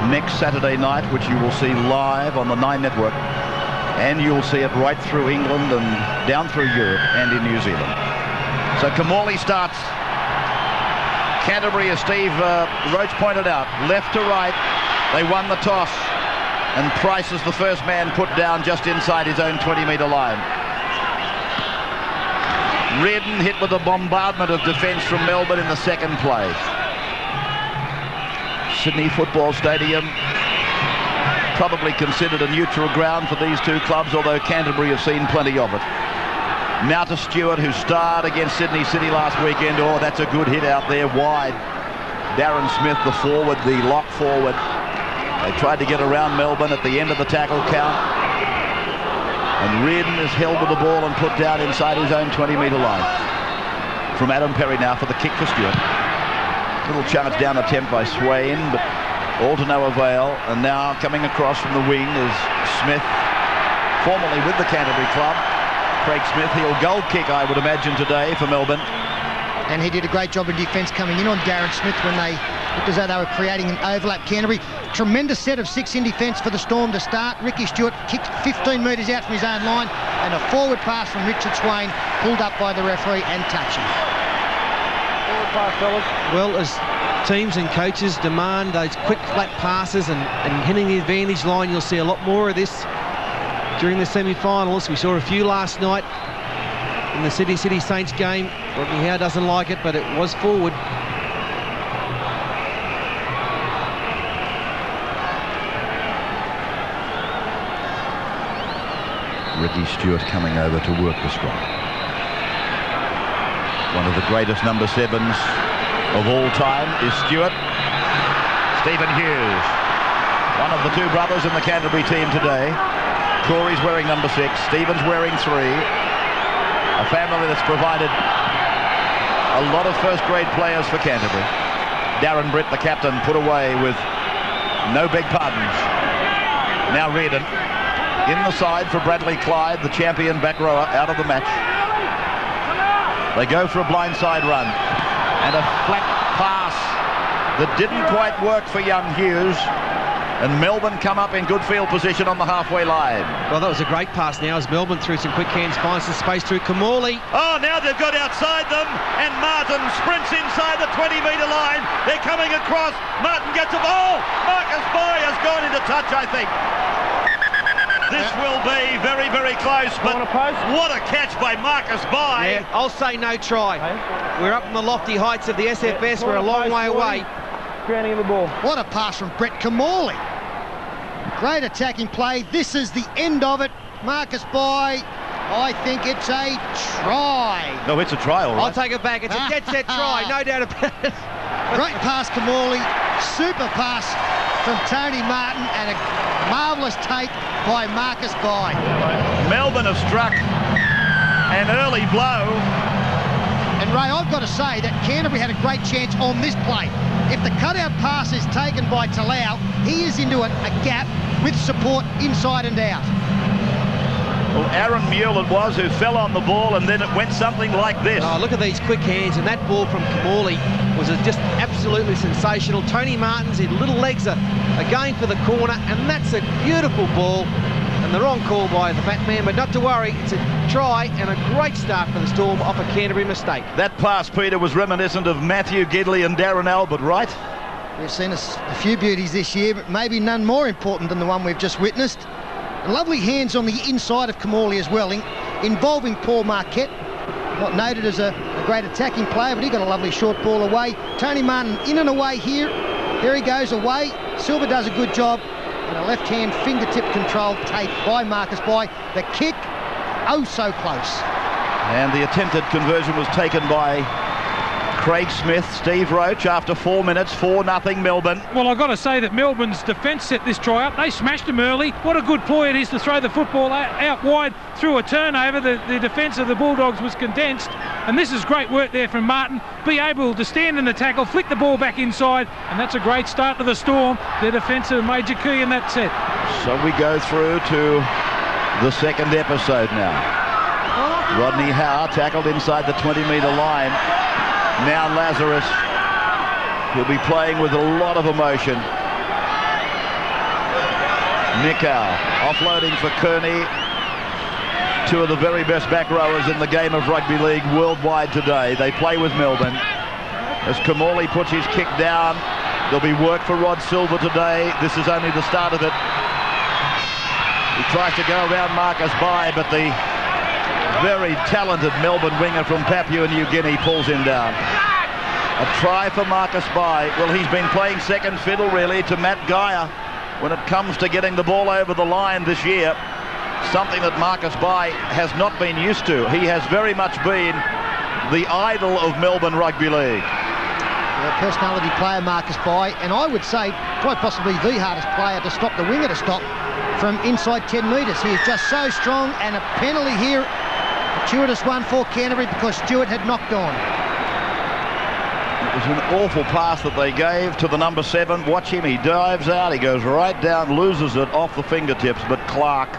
next Saturday night, which you will see live on the 9 Network, and you'll see it right through England and down through Europe and in New Zealand. So Kamali starts. Canterbury, as Steve Roach pointed out, left to right. They won the toss, and Price is the first man put down just inside his own 20-metre line. Redden hit with a bombardment of defence from Melbourne in the second play. Sydney Football Stadium, probably considered a neutral ground for these two clubs, although Canterbury have seen plenty of it. Now to Stuart, who starred against Sydney City last weekend. Oh, that's a good hit out there wide. Darren Smith, the forward, the lock forward. They tried to get around Melbourne at the end of the tackle count. And Redden is held with the ball and put down inside his own 20-metre line. From Adam Perry now for the kick for Stuart. Little chance down attempt by Swain, but all to no avail. And now coming across from the wing is Smith, formerly with the Canterbury club. Craig Smith, he'll goal kick, I would imagine, today for Melbourne. And he did a great job of defence coming in on Darren Smith when they looked as though they were creating an overlap. Canterbury, tremendous set of 6 in defence for the Storm to start. Ricky Stuart kicked 15 metres out from his own line, and a forward pass from Richard Swain pulled up by the referee and touching. Forward pass, fellas. Well, as teams and coaches demand those quick flat passes and hitting the advantage line, you'll see a lot more of this during the semi-finals. We saw a few last night in the City Saints game. Rodney Howe doesn't like it, but it was forward. Ricky Stuart coming over to work the strike. One of the greatest number 7s of all time is Stuart. Stephen Hughes, one of the 2 brothers in the Canterbury team today. Corey's wearing number 6, Stephen's wearing 3. A family that's provided a lot of first-grade players for Canterbury. Darren Britt, the captain, put away with no big pardons. Now Redden in the side for Bradley Clyde, the champion back rower, out of the match. They go for a blindside run and a flat pass that didn't quite work for young Hughes, and Melbourne come up in good field position on the halfway line. Well, that was a great pass now as Melbourne through some quick hands finds some space through Kamali. Oh, now they've got outside them, and Martin sprints inside the 20-metre line. They're coming across. Martin gets a ball. Marcus Boy has gone into touch, I think. This will be very, very close, but what a catch by Marcus Boy. Yeah, I'll say no try. We're up in the lofty heights of the SFS. We're a long way away. Grounding of the ball. What a pass from Brett Kamali. Great attacking play. This is the end of it. Marcus Boy, I think it's a try. No, it's a try, all right. I'll take it back. It's a dead set try, no doubt about it. Great pass, Kamali. Super pass from Tony Martin, and a marvellous take by Marcus Boy. Melbourne have struck an early blow. And Ray, I've got to say that Canterbury had a great chance on this play. If the cutout pass is taken by Talau, he is into a gap with support inside and out. Well, Aaron Mule it was who fell on the ball, and then it went something like this. Oh, look at these quick hands, and that ball from Kamali was just absolutely sensational. Tony Martin's little legs are going for the corner, and that's a beautiful ball. And the wrong call by the fat man, but not to worry, it's a try and a great start for the Storm off a Canterbury mistake. That pass, Peter, was reminiscent of Matthew Gidley and Darren Albert, right? We've seen a few beauties this year, but maybe none more important than the one we've just witnessed. And lovely hands on the inside of Kamali as well, involving Paul Marquette. Not noted as a great attacking player, but he got a lovely short ball away. Tony Martin in and away here. There he goes away. Silver does a good job. And a left-hand fingertip control take by Marcus Boy. The kick, oh so close. And the attempted conversion was taken by Craig Smith. Steve Roach after 4 minutes, 4-0 Melbourne. Well, I've got to say that Melbourne's defence set this try up. They smashed him early. What a good ploy it is to throw the football out wide through a turnover. The defence of the Bulldogs was condensed, and this is great work there from Martin. Be able to stand in the tackle, flick the ball back inside, and that's a great start to the Storm. Their defence are a major key in that set. So we go through to the second episode now. Rodney Howe tackled inside the 20-metre line. Now Lazarus will be playing with a lot of emotion. Nickau offloading for Kearney. Two of the very best back rowers in the game of rugby league worldwide today. They play with Melbourne. As Kamali puts his kick down, there'll be work for Rod Silver today. This is only the start of it. He tries to go around Marcus Bai, but the very talented Melbourne winger from Papua New Guinea pulls him down. A try for Marcus Bai. Well, he's been playing second fiddle, really, to Matt Geyer when it comes to getting the ball over the line this year. Something that Marcus Bai has not been used to. He has very much been the idol of Melbourne Rugby League. Yeah, personality player, Marcus Bai, and I would say quite possibly the hardest player to stop, the winger to stop from inside 10 metres. He is just so strong, and a penalty here. A fortuitous one for Canterbury because Stuart had knocked on. It was an awful pass that they gave to the number 7. Watch him, he dives out, he goes right down, loses it off the fingertips, but Clark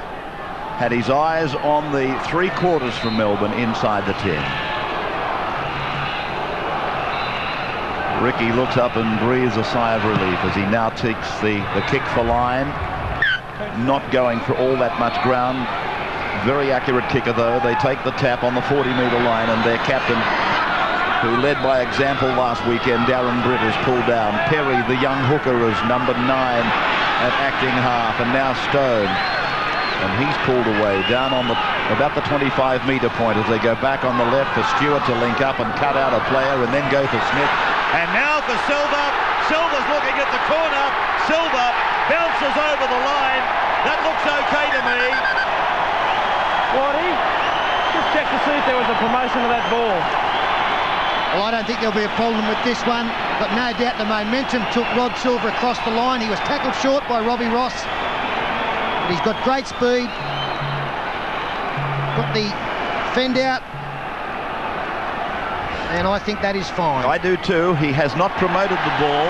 had his eyes on the 3/4 from Melbourne inside the 10. Ricky looks up and breathes a sigh of relief as he now takes the kick for line. Not going for all that much ground. Very accurate kicker though. They take the tap on the 40-metre line, and their captain, who led by example last weekend, Darren Britt, is pulled down. Perry, the young hooker, is number 9 at acting half, and now Stone. And he's pulled away down on about the 25-metre point as they go back on the left for Stuart to link up and cut out a player and then go for Smith. And now for Silver. Silver's looking at the corner. Silver bounces over the line. That looks okay to me. Whitey, just check to see if there was a promotion of that ball. Well, I don't think there'll be a problem with this one, but no doubt the momentum took Rod Silver across the line. He was tackled short by Robbie Ross, but he's got great speed. Got the fend out, and I think that is fine. I do too. He has not promoted the ball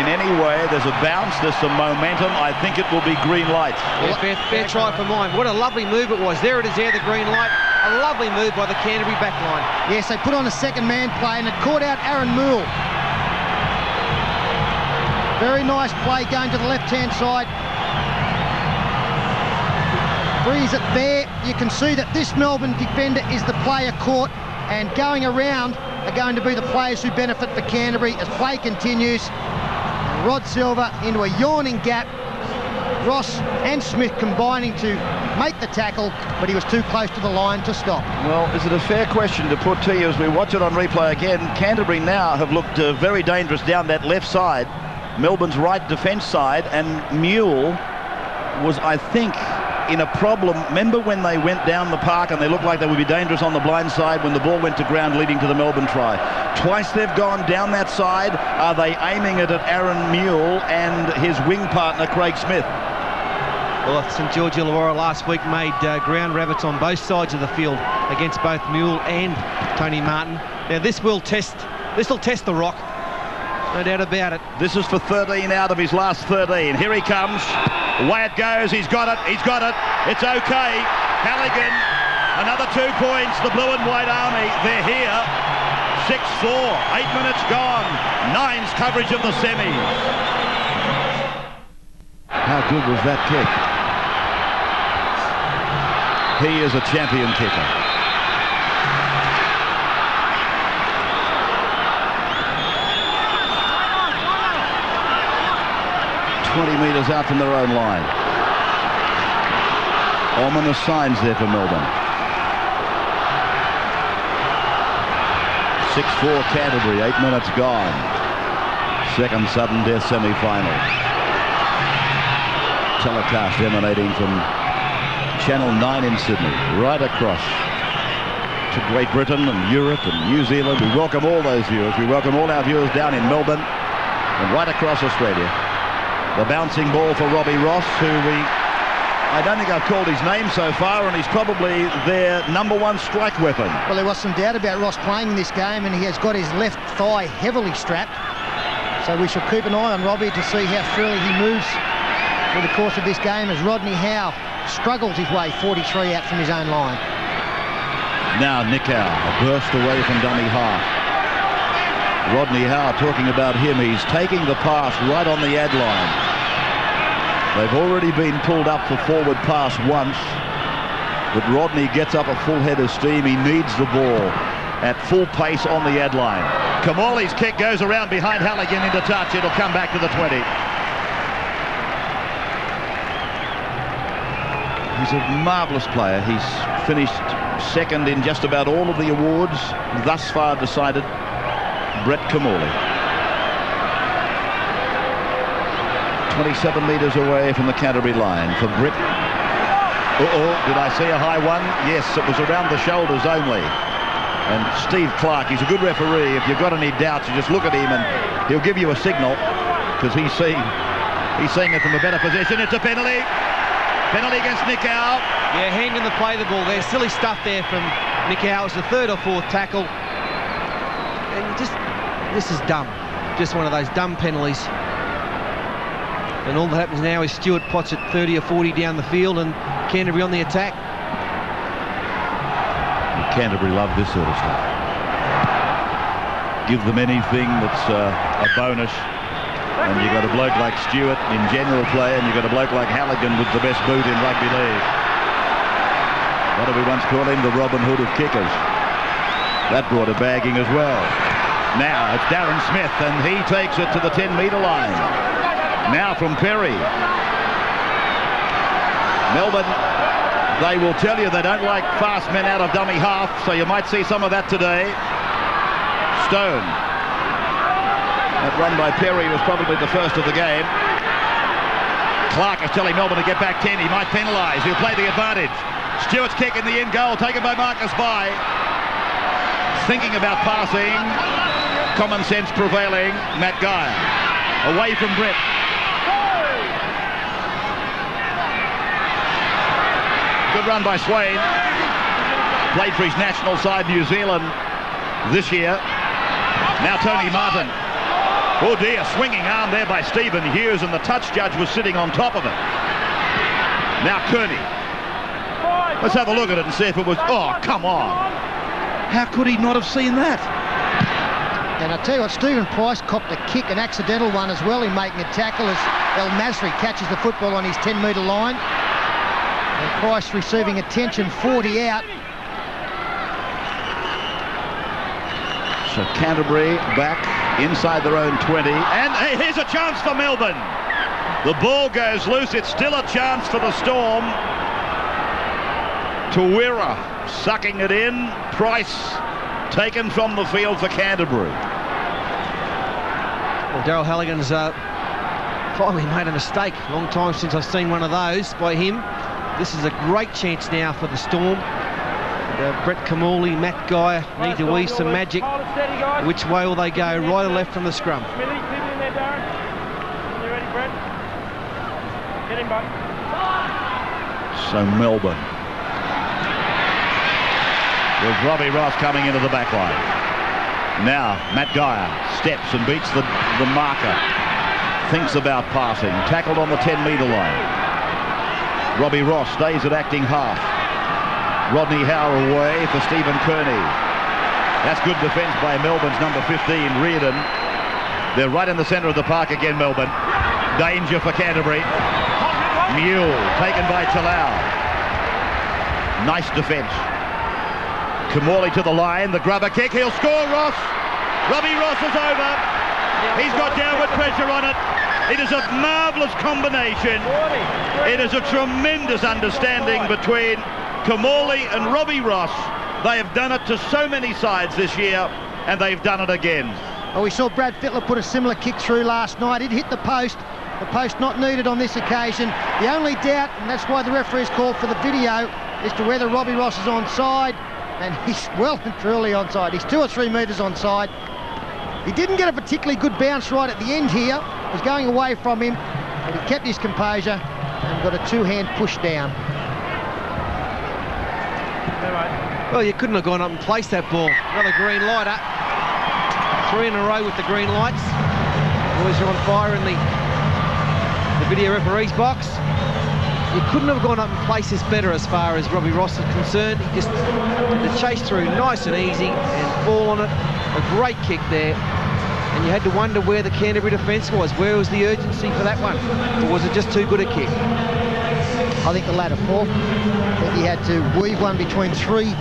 in any way. There's a bounce, there's some momentum. I think it will be green light. Yeah, fair try for mine. What a lovely move it was. There it is there, the green light. A lovely move by the Canterbury back line. Yes, they put on a second man play and it caught out Aaron Moole. Very nice play going to the left-hand side. Breeze it there. You can see that this Melbourne defender is the player caught, and going around are going to be the players who benefit for Canterbury as play continues. Rod Silver into a yawning gap. Ross and Smith combining to make the tackle, but he was too close to the line to stop. Well, is it a fair question to put to you as we watch it on replay again? Canterbury now have looked very dangerous down that left side, Melbourne's right defence side, and Mule was, I think, in a problem. Remember when they went down the park and they looked like they would be dangerous on the blind side when the ball went to ground leading to the Melbourne try? Twice they've gone down that side. Are they aiming it at Aaron Mule and his wing partner Craig Smith? Well, St George Illawarra last week made ground rabbits on both sides of the field against both Mule and Tony Martin. Now this will test the rock, no doubt about it. This is for 13 out of his last 13. Here he comes. Away it goes. He's got it. He's got it. It's okay. Halligan, another 2 points. The Blue and White Army, they're here. 6-4. 8 minutes gone. Nine's coverage of the semis. How good was that kick? He is a champion kicker. ...20 metres out from their own line. Ominous signs there for Melbourne. 6-4 Canterbury, 8 minutes gone. Second sudden death semi-final. Telecast emanating from Channel 9 in Sydney, right across to Great Britain and Europe and New Zealand. We welcome all those viewers. We welcome all our viewers down in Melbourne and right across Australia. The bouncing ball for Robbie Ross, who I don't think I've called his name so far, and he's probably their #1 strike weapon. Well, there was some doubt about Ross playing in this game, and he has got his left thigh heavily strapped. So we shall keep an eye on Robbie to see how freely he moves through the course of this game as Rodney Howe struggles his way 43 out from his own line. Now Nickau, a burst away from dummy half. Rodney Howe, talking about him, he's taking the pass right on the ad line. They've already been pulled up for forward pass once, but Rodney gets up a full head of steam. He needs the ball at full pace on the ad line. Kamali's kick goes around behind Halligan into touch. It'll come back to the 20. He's a marvellous player. He's finished second in just about all of the awards thus far decided. Brett Kamali. 27 metres away from the Canterbury line for Britt. Did I see a high one? Yes, it was around the shoulders only. And Steve Clark, he's a good referee. If you've got any doubts, you just look at him and he'll give you a signal, because he's seeing it from a better position. It's a penalty. Penalty against Nick Howe. Yeah, hand in the play the ball there. Silly stuff there from Nick Howe. It's the third or fourth tackle. And this is dumb. Just one of those dumb penalties. And all that happens now is Stuart pots it 30 or 40 down the field and Canterbury on the attack. Canterbury love this sort of stuff. Give them anything that's a bonus. And you've got a bloke like Stuart in general play, and you've got a bloke like Halligan with the best boot in rugby league. What did we once call him? The Robin Hood of kickers. That brought a bagging as well. Now it's Darren Smith, and he takes it to the 10-metre line. Now from Perry. Melbourne, they will tell you they don't like fast men out of dummy half, so you might see some of that today. Stone. That run by Perry was probably the first of the game. Clark is telling Melbourne to get back 10. He might penalise. He'll play the advantage. Stewart's kick in the in goal, taken by Marcus Bai. Thinking about passing. Common sense prevailing. Matt Geyer. Away from Brett. Good run by Swain. Played for his national side, New Zealand, this year. Now Tony Martin. Oh dear, swinging arm there by Stephen Hughes, and the touch judge was sitting on top of it. Now Kearney. Let's have a look at it and see if it was... Oh, come on. How could he not have seen that? And I tell you what, Stephen Price copped a kick, an accidental one as well, in making a tackle as El Masri catches the football on his 10-metre line. And Price receiving attention, 40 out. So Canterbury back inside their own 20. And hey, here's a chance for Melbourne. The ball goes loose. It's still a chance for the Storm. Tawira sucking it in. Price taken from the field for Canterbury. Well, Daryl Halligan's finally made a mistake. Long time since I've seen one of those by him. This is a great chance now for the Storm. Brett Kamali, Matt Geyer need to weave some magic. Which way will they go? Right or left from the scrum? Keep it in there, Darren. You ready, Brett? Get him, bud. So Melbourne. With Robbie Ross coming into the back line. Now Matt Geyer steps and beats the marker. Thinks about passing. Tackled on the 10-metre line. Robbie Ross stays at acting half. Rodney Howe away for Stephen Kearney. That's good defence by Melbourne's number 15, Reardon. They're right in the centre of the park again, Melbourne. Danger for Canterbury. Mule taken by Talau. Nice defence. Kamali to the line, the grubber kick, he'll score, Ross. Robbie Ross is over. He's got downward pressure on it. It is a marvellous combination. It is a tremendous understanding between Kamali and Robbie Ross. They have done it to so many sides this year, and they've done it again. Well, we saw Brad Fittler put a similar kick through last night. It hit the post not needed on this occasion. The only doubt, and that's why the referee's called for the video, as to whether Robbie Ross is onside, and he's well and truly onside. He's 2 or 3 metres onside. He didn't get a particularly good bounce right at the end here. It was going away from him, but he kept his composure and got a 2-hand push down. Well, you couldn't have gone up and placed that ball. Another green light up. 3 in a row with the green lights. Boys are on fire in the video referee's box. You couldn't have gone up and placed this better as far as Robbie Ross is concerned. He just did the chase through nice and easy and fall on it. A great kick there. And you had to wonder where the Canterbury defence was. Where was the urgency for that one? Or was it just too good a kick? I think the latter, Paul. I think he had to weave one between three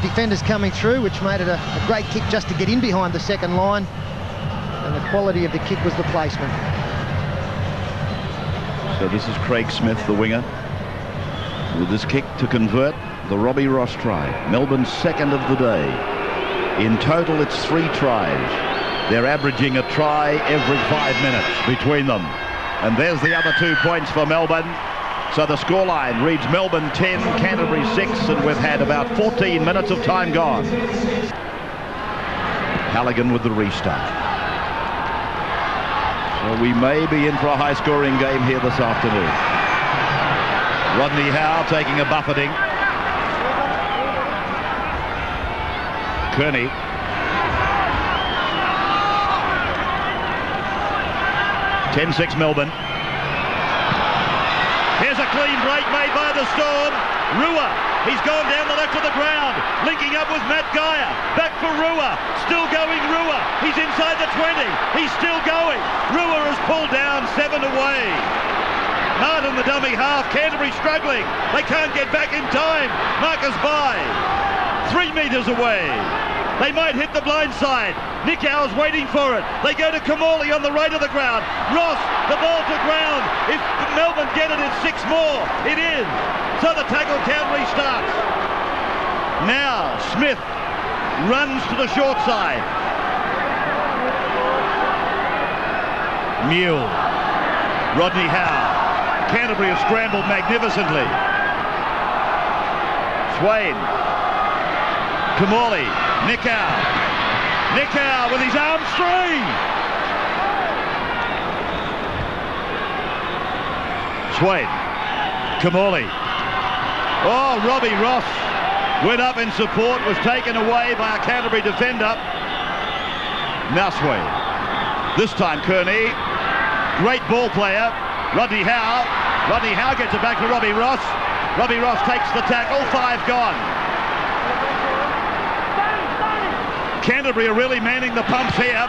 defenders coming through, which made it a great kick just to get in behind the second line. And the quality of the kick was the placement. So this is Craig Smith, the winger, with this kick to convert the Robbie Ross try. Melbourne's second of the day. In total, it's 3 tries. They're averaging a try every 5 minutes between them. And there's the other 2 points for Melbourne. So the scoreline reads Melbourne 10, Canterbury 6, and we've had about 14 minutes of time gone. Halligan with the restart. So we may be in for a high-scoring game here this afternoon. Rodney Howe taking a buffeting. Kearney. (10-6) Melbourne. Here's a clean break made by the Storm. Rua, he's gone down the left of the ground, linking up with Matt Geyer. Back for Rua, still going Rua. He's inside the 20, he's still going. Rua has pulled down, 7 away. Martin the dummy half, Canterbury struggling. They can't get back in time. Marcus by 3 metres away. They might hit the blind side. Nick Howe's waiting for it. They go to Kamali on the right of the ground. Ross, the ball to ground. If Melbourne get it, it's 6 more. It is. So the tackle count restarts. Now Smith runs to the short side. Mule. Rodney Howe. Canterbury have scrambled magnificently. Swain. Kamali. Nick Howe with his arms free. Swain. Kamali. Oh, Robbie Ross went up in support, was taken away by a Canterbury defender. Now Swain. This time Kearney. Great ball player. Rodney Howe. Rodney Howe gets it back to Robbie Ross. Robbie Ross takes the tackle. 5 gone. Canterbury are really manning the pumps here.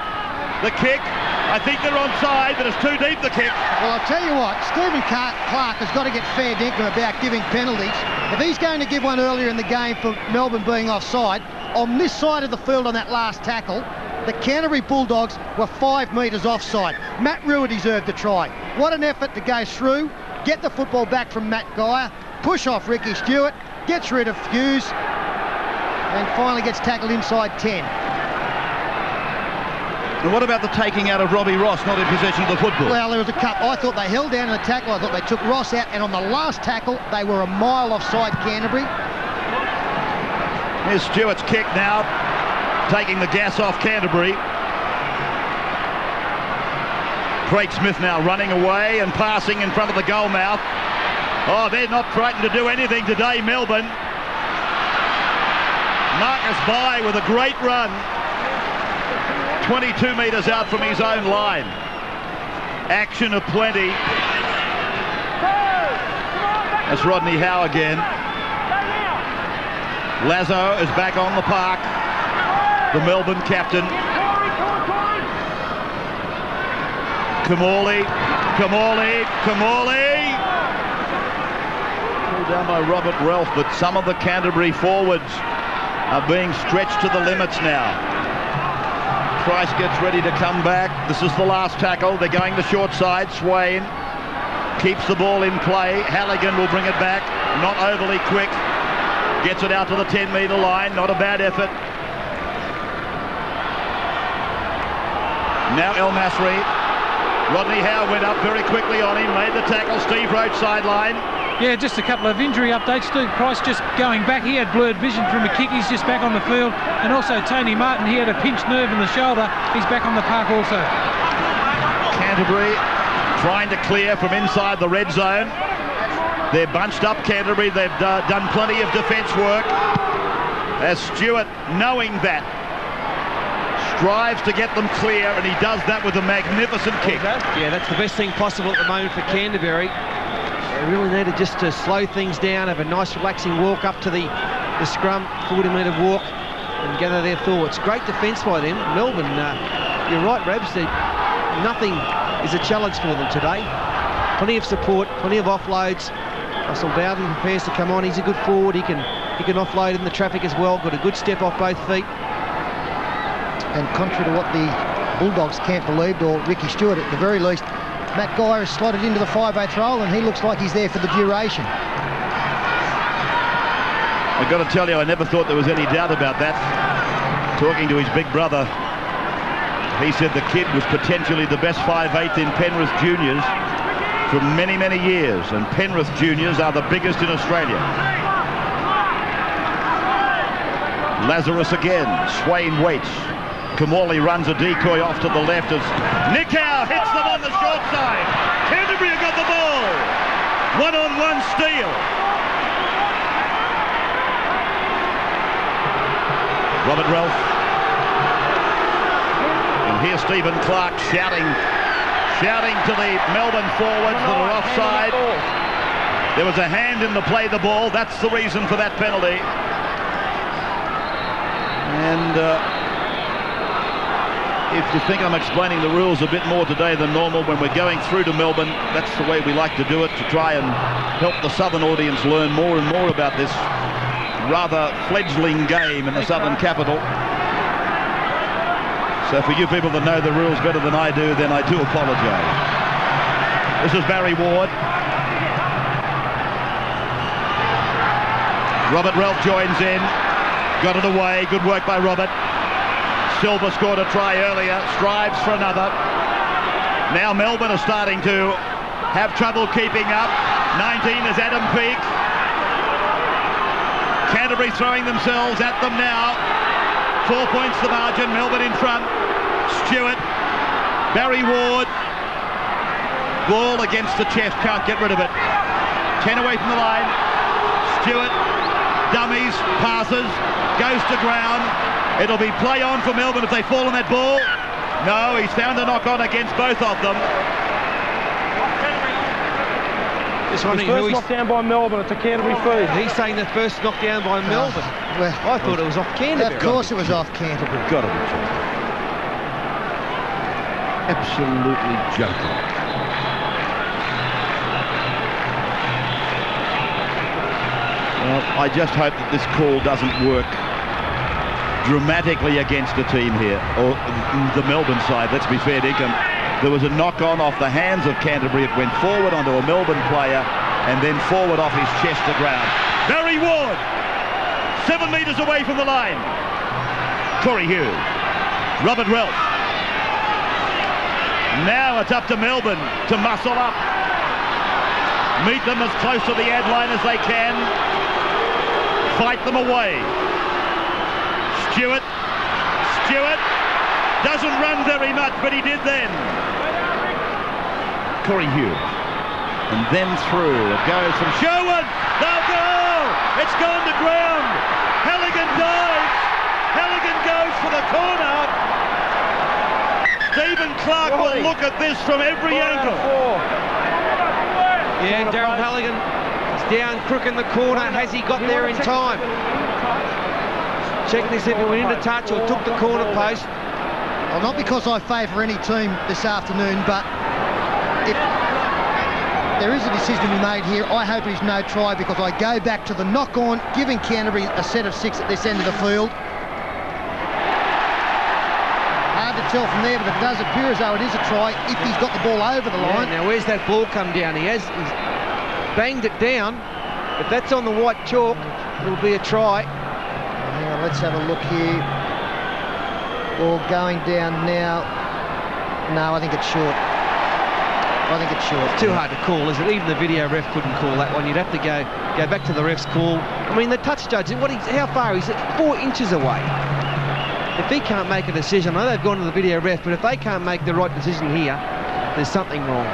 The kick, I think they're onside, but it's too deep, the kick. Well, I'll tell you what, Stephen Clark has got to get fair dinkum about giving penalties. If he's going to give one earlier in the game for Melbourne being offside, on this side of the field on that last tackle, the Canterbury Bulldogs were 5 metres offside. Matt Rua deserved the try. What an effort to go through, get the football back from Matt Geyer, push off Ricky Stuart, gets rid of Hughes, and finally gets tackled inside 10. And what about the taking out of Robbie Ross, not in possession of the football? Well, there was a cut. I thought they held down in the tackle. I thought they took Ross out, and on the last tackle, they were a mile offside Canterbury. Here's Stuart's kick now, taking the gas off Canterbury. Craig Smith now running away and passing in front of the goal mouth. Oh, they're not frightened to do anything today, Melbourne. Marcus By with a great run. 22 metres out from his own line. Action aplenty. That's Rodney Howe again. Lazo is back on the park. The Melbourne captain. Kamali. Pulled down by Robert Ralph, but some of the Canterbury forwards are being stretched to the limits now. Price gets ready to come back. This is the last tackle. They're going the short side. Swain keeps the ball in play. Halligan will bring it back. Not overly quick. Gets it out to the 10-metre line. Not a bad effort. Now El Masri. Rodney Howe went up very quickly on him. Made the tackle. Steve Roach sideline. Yeah, just a couple of injury updates. Steve Price just going back. He had blurred vision from a kick. He's just back on the field. And also Tony Martin, he had a pinched nerve in the shoulder. He's back on the park also. Canterbury trying to clear from inside the red zone. They're bunched up, Canterbury. They've done plenty of defence work. As Stuart, knowing that, strives to get them clear, and he does that with a magnificent kick. Yeah, that's the best thing possible at the moment for Canterbury. They really needed just to slow things down, have a nice relaxing walk up to the scrum, 40-metre walk, and gather their thoughts. Great defence by them. Melbourne, you're right, Rabs, nothing is a challenge for them today. Plenty of support, plenty of offloads. Russell Bowden prepares to come on. He's a good forward. He can offload in the traffic as well. Got a good step off both feet. And contrary to what the Bulldogs camp believed, or Ricky Stuart at the very least, Matt Guy has slotted into the 5/8 role, and he looks like he's there for the duration. I've got to tell you, I never thought there was any doubt about that. Talking to his big brother, he said the kid was potentially the best 5/8 in Penrith Juniors for many, many years, and Penrith Juniors are the biggest in Australia. Lazarus again, Swain waits. Kamali runs a decoy off to the left as Nicow hits them on the short side. Canterbury have got the ball. One-on-one steal. Robert Ralph. And here's Stephen Clark shouting to the Melbourne forwards that are offside. There was a hand in the play the ball. That's the reason for that penalty. And if you think I'm explaining the rules a bit more today than normal when we're going through to Melbourne, that's the way we like to do it, to try and help the southern audience learn more and more about this rather fledgling game in the southern capital. So for you people that know the rules better than I do, then I do apologise. This is Barry Ward. Robert Ralph joins in. Got it away. Good work by Robert. Silver scored a try earlier. Strives for another. Now Melbourne are starting to have trouble keeping up. 19 is Adam Peake. Canterbury throwing themselves at them now. 4 points the margin. Melbourne in front. Stuart. Barry Ward. Ball against the chest. Can't get rid of it. 10 away from the line. Stuart. Dummies. Passes. Goes to ground. It'll be play on for Melbourne if they fall on that ball. No, he's found a knock on against both of them. First knockdown by Melbourne. It's a Canterbury feed. He's saying the first knockdown by Melbourne. Well, I thought it was off Canterbury. Of course it was off Canterbury. Got to be joking. Absolutely joking. Well, I just hope that this call doesn't work dramatically against a team here, or the Melbourne side. Let's be fair, Dinkum. There was a knock-on off the hands of Canterbury. It went forward onto a Melbourne player and then forward off his chest to ground. Barry Ward, 7 metres away from the line. Corey Hughes. Robert Ralph. Now it's up to Melbourne to muscle up. Meet them as close to the ad line as they can. Fight them away. Stuart doesn't run very much, but he did then. Corey Hughes. And then through. It goes from Sherwood. They'll go! It's gone to ground. Halligan dives. Halligan goes for the corner. Stephen Clark will look at this from every angle. Yeah, Daryl Halligan is down crook in the corner. Has he got there in time? Check this if he went into touch or took the corner post. Well, not because I favour any team this afternoon, but if there is a decision to be made here, I hope it is no try, because I go back to the knock-on, giving Canterbury a set of 6 at this end of the field. Hard to tell from there, but it does appear as though it is a try if he's got the ball over the line. Now where's that ball come down? He's banged it down. If that's on the white chalk, it'll be a try. Now let's have a look here. Ball going down now. No, I think it's short. It's too hard to call, is it? Even the video ref couldn't call that one. You'd have to go back to the ref's call. I mean, the touch judge, how far is it? 4 inches away. If he can't make a decision, I know they've gone to the video ref, but if they can't make the right decision here, there's something wrong.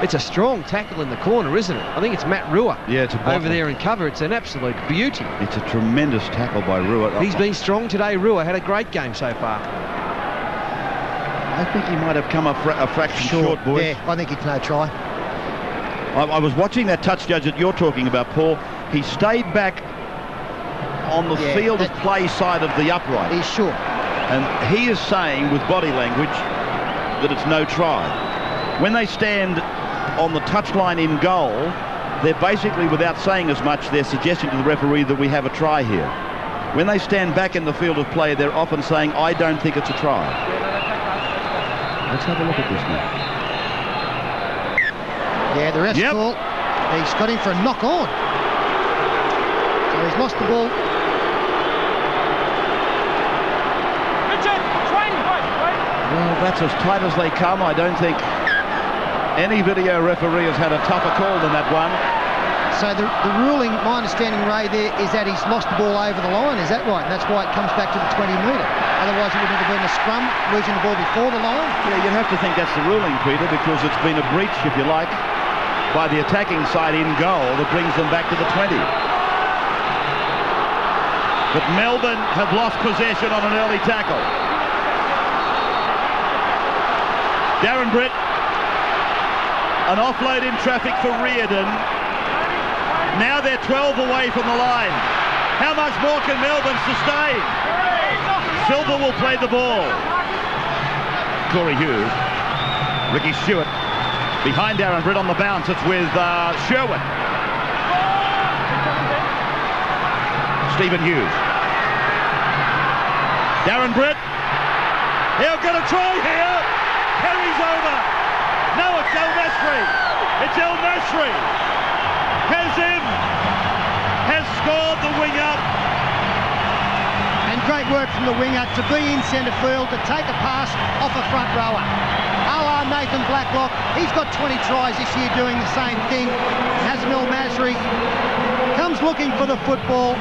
It's a strong tackle in the corner, isn't it? I think it's Matt Rua. Yeah, it's a over there in cover. It's an absolute beauty. It's a tremendous tackle by Rua. He's been strong today, Rua. Had a great game so far. I think he might have come a fraction short, boys. Yeah, I think it's no try. I was watching that touch judge that you're talking about, Paul. He stayed back on the field of play side of the upright. He's short. And he is saying with body language that it's no try. When they stand on the touchline in goal, they're basically, without saying as much, they're suggesting to the referee that we have a try here. When they stand back in the field of play, they're often saying, I don't think it's a try. Let's have a look at this now. Yeah, the ref's call. He's got him for a knock on. So he's lost the ball. Well, that's as tight as they come. I don't think any video referee has had a tougher call than that one. So the ruling, my understanding, Ray, there is that he's lost the ball over the line. Is that right? And that's why it comes back to the 20 metre. Otherwise, it would have been a scrum, losing the ball before the line. Yeah, you'd have to think that's the ruling, Peter, because it's been a breach, if you like, by the attacking side in goal that brings them back to the 20. But Melbourne have lost possession on an early tackle. Darren Britt, an offload in traffic for Reardon. Now they're 12 away from the line. How much more can Melbourne sustain? Silver will play the ball. Corey Hughes. Ricky Stuart behind Darren Britt on the bounce. It's with Sherwin. Stephen Hughes. Darren Britt. He'll get a try here. Carries over. No, it's El Mesri. It's El Mesri. Has scored the winger. And great work from the winger to be in centre field, to take a pass off a front rower. Nathan Blacklock, he's got 20 tries this year doing the same thing. Hazem El Mesri comes looking for the football.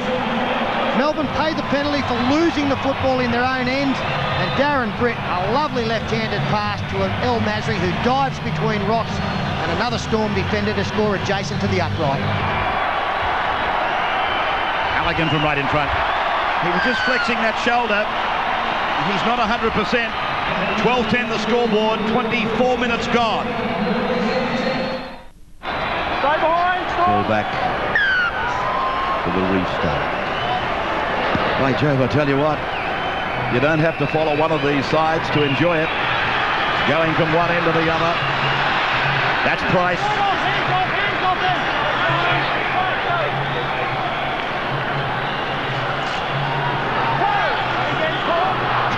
Melbourne paid the penalty for losing the football in their own end. And Darren Britt, a lovely left-handed pass to an El Mesri who dives between rocks, and another Storm defender to score adjacent to the upright. Halligan from right in front. He was just flexing that shoulder. He's not 100%. 12-10 the scoreboard, 24 minutes gone. Stay behind, Ball back for the restart. By Jove, I tell you what, you don't have to follow one of these sides to enjoy it. Going from one end to the other. That's Price.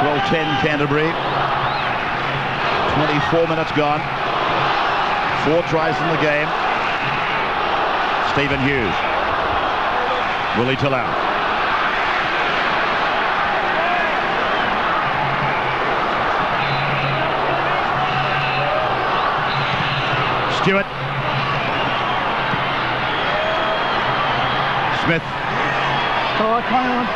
12-10 Canterbury. 24 minutes gone. 4 tries in the game. Stephen Hughes. Willie Talau. Stuart. Smith. All right, come on.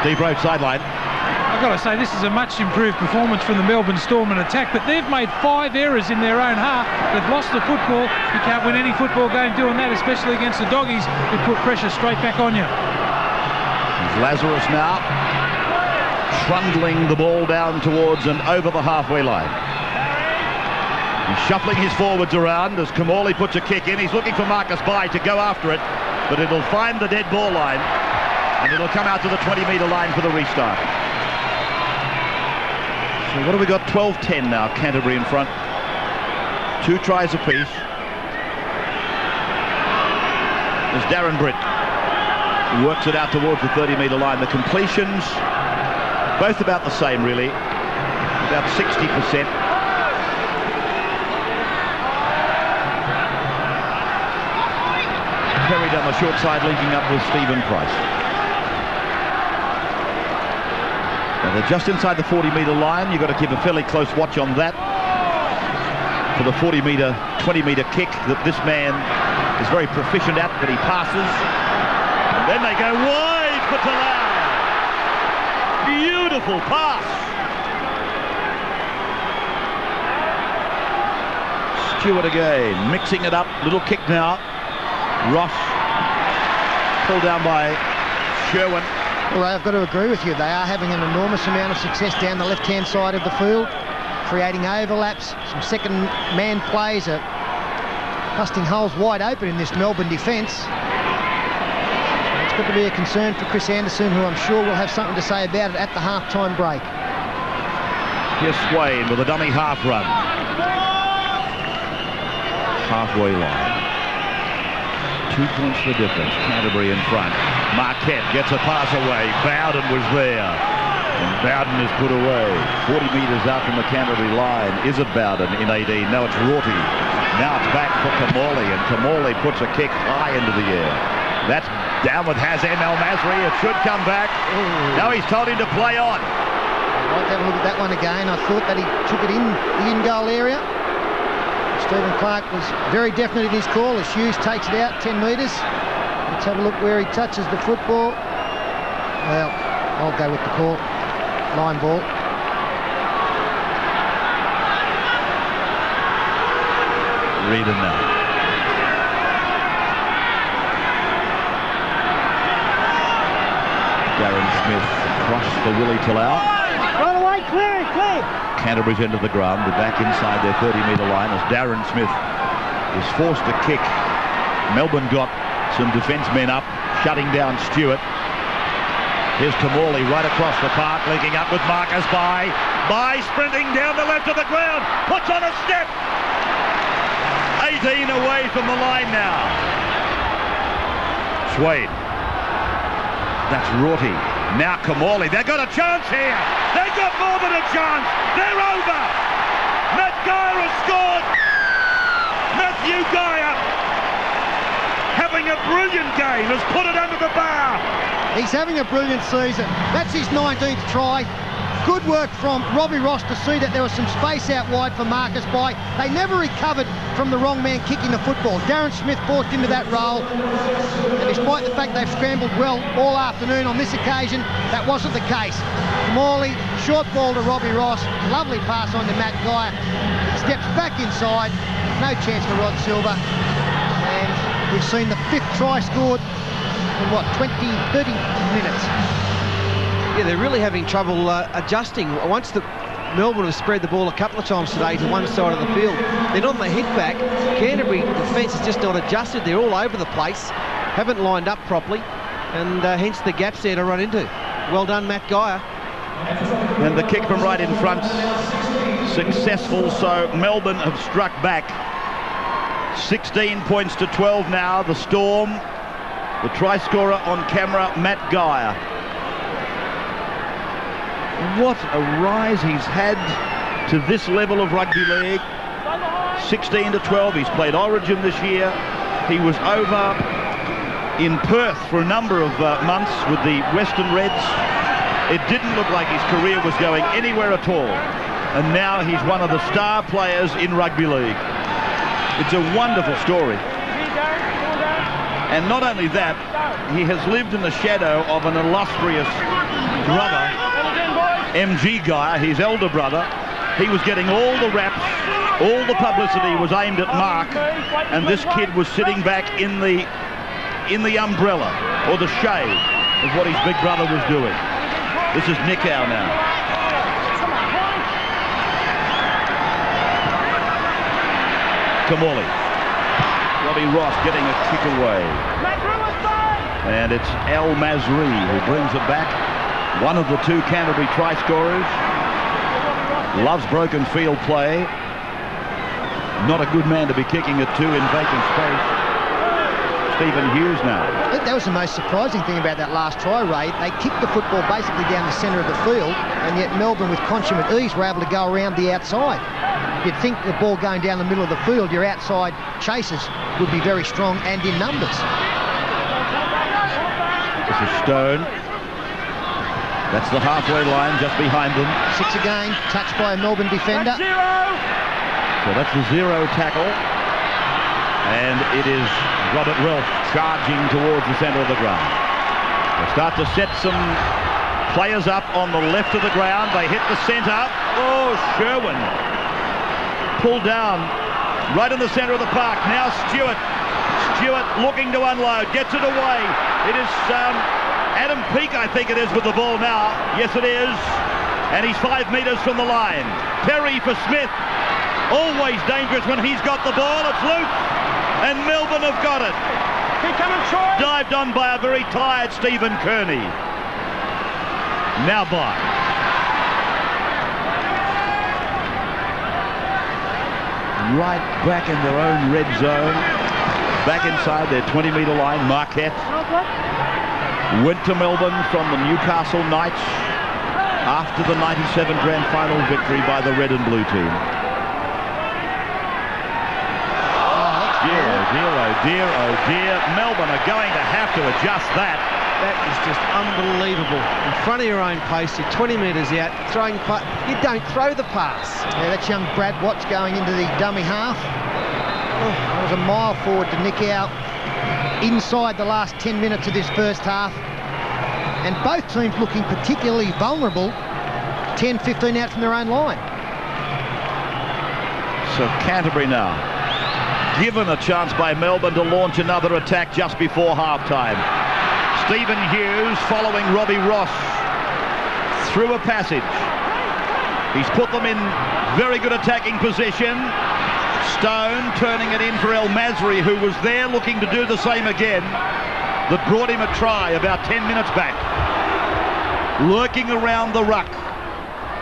Steve Rowe sideline. I've got to say, this is a much improved performance from the Melbourne Storm in attack, but they've made 5 errors in their own half. They've lost the football. You can't win any football game doing that, especially against the Doggies, who put pressure straight back on you. Lazarus now trundling the ball down towards and over the halfway line. He's shuffling his forwards around as Kamali puts a kick in. He's looking for Marcus Bai to go after it, but it'll find the dead ball line and it'll come out to the 20-metre line for the restart. So what have we got? 12-10 now, Canterbury in front. 2 tries apiece. There's Darren Britt, who works it out towards the 30-metre line. The completions, both about the same really, about 60%. Perry down the short side, linking up with Stephen Price. Now they're just inside the 40-metre line. You've got to keep a fairly close watch on that for the 40-metre, 20-metre kick that this man is very proficient at, but he passes. And then they go wide for Talau. Beautiful pass. Stuart again, mixing it up. Little kick now. Ross pulled down by Sherwin. Well, I've got to agree with you. They are having an enormous amount of success down the left-hand side of the field, creating overlaps. Some second-man plays are busting holes wide open in this Melbourne defence. It's got to be a concern for Chris Anderson, who I'm sure will have something to say about it at the half-time break. Here's Swain with a dummy half run. Halfway line. 2 points the difference. Canterbury in front. Marquette gets a pass away. Bowden was there. And Bowden is put away. 40 metres out from the Canterbury line. Is it Bowden in 18? No, it's Rorty. Now it's back for Kamali, and Kamali puts a kick high into the air. That's down with Hazem El Masri. It should come back. Now he's told him to play on. I'd like to have a look at that one again. I thought that he took it in the in-goal area. Stephen Clark was very definite in his call as Hughes takes it out 10 metres. Let's have a look where he touches the football. Well, I'll go with the call. Line ball. Read him now. Darren Smith across for Willie Talau. Right away, clear. Canterbury's end of the ground. They're back inside their 30-metre line as Darren Smith is forced to kick. Melbourne got some defence men up, shutting down Stuart. Here's Kamali right across the park, linking up with Marcus Bai. Bai sprinting down the left of the ground, puts on a step. 18 away from the line now. Swain. That's Rorty. Now Kamali. They've got a chance here. They've got more than a chance. They're over. Matt Geyer has scored. Matthew Geyer, having a brilliant game, has put it under the bar. He's having a brilliant season. That's his 19th try. Good work from Robbie Ross to see that there was some space out wide for Marcus Bai. They never recovered from the wrong man kicking the football. Darren Smith forced into that role. And despite the fact they've scrambled well all afternoon, on this occasion, that wasn't the case. Morley, short ball to Robbie Ross. Lovely pass on to Matt Geyer. Steps back inside. No chance for Rod Silver. And we've seen the 5th try scored in, 30 minutes. Yeah, they're really having trouble adjusting. Once the Melbourne have spread the ball a couple of times today to one side of the field, they're on the hit back. Canterbury defence is just not adjusted. They're all over the place, haven't lined up properly, and hence the gaps there to run into. Well done, Matt Geyer. And the kick from right in front, successful, so Melbourne have struck back. 16 points to 12 now, the Storm. The try scorer on camera, Matt Geyer. What a rise he's had to this level of rugby league. 16 to 12, he's played Origin this year. He was over in Perth for a number of months with the Western Reds. It didn't look like his career was going anywhere at all. And now he's one of the star players in rugby league. It's a wonderful story. And not only that, he has lived in the shadow of an illustrious brother, MG Geyer, his elder brother. He was getting all the raps, all the publicity was aimed at Mark, and this kid was sitting back in the umbrella or the shade of what his big brother was doing. This is Nicow now. Kamali. Robbie Ross getting a kick away. And it's El Masri who brings it back. One of the 2 Canterbury try scorers. Loves broken field play. Not a good man to be kicking it to in vacant space. Stephen Hughes now. I think that was the most surprising thing about that last try, Ray. They kicked the football basically down the centre of the field, and yet Melbourne with consummate ease were able to go around the outside. You'd think the ball going down the middle of the field, your outside chasers would be very strong and in numbers. This is Stone. That's the halfway line just behind them. 6 again, touched by a Melbourne defender. So that's the 0 tackle. And it is Robert Relf charging towards the centre of the ground. They start to set some players up on the left of the ground. They hit the centre. Oh, Sherwin pulled down right in the centre of the park. Now Stuart looking to unload, gets it away. It is Adam Peake, I think it is, with the ball now. Yes, it is. And he's 5 metres from the line. Perry for Smith. Always dangerous when he's got the ball. It's loose. And Melbourne have got it. Keep coming, Troy. Dived on by a very tired Stephen Kearney. Now by. Right back in their own red zone. Back inside their 20-metre line. Marquette went to Melbourne from the Newcastle Knights after the 97 grand final victory by the red and blue team. Dear, oh dear. Melbourne are going to have to adjust that. That is just unbelievable. In front of your own post, you're 20 metres out, throwing. You don't throw the pass. Yeah, that's young Brad Watts going into the dummy half. Oh, that was a mile forward to nick out inside the last 10 minutes of this first half. And both teams looking particularly vulnerable, 10, 15 out from their own line. So Canterbury now given a chance by Melbourne to launch another attack just before half-time. Stephen Hughes following Robbie Ross through a passage. He's put them in very good attacking position. Stone turning it in for El Masri, who was there looking to do the same again. That brought him a try about 10 minutes back. Lurking around the ruck.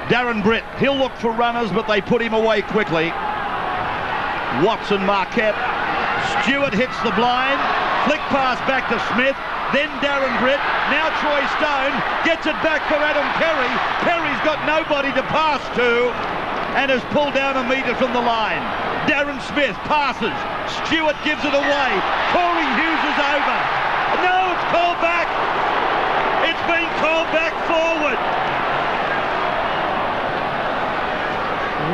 Darren Britt, he'll look for runners, but they put him away quickly. Watson, Marquette. Stuart hits the blind. Flick pass back to Smith. Then Darren Britt. Now Troy Stone gets it back for Adam Perry. Perry's got nobody to pass to and has pulled down a metre from the line. Darren Smith passes. Stuart gives it away. Corey Hughes is over. No, it's called back. It's been called back forward.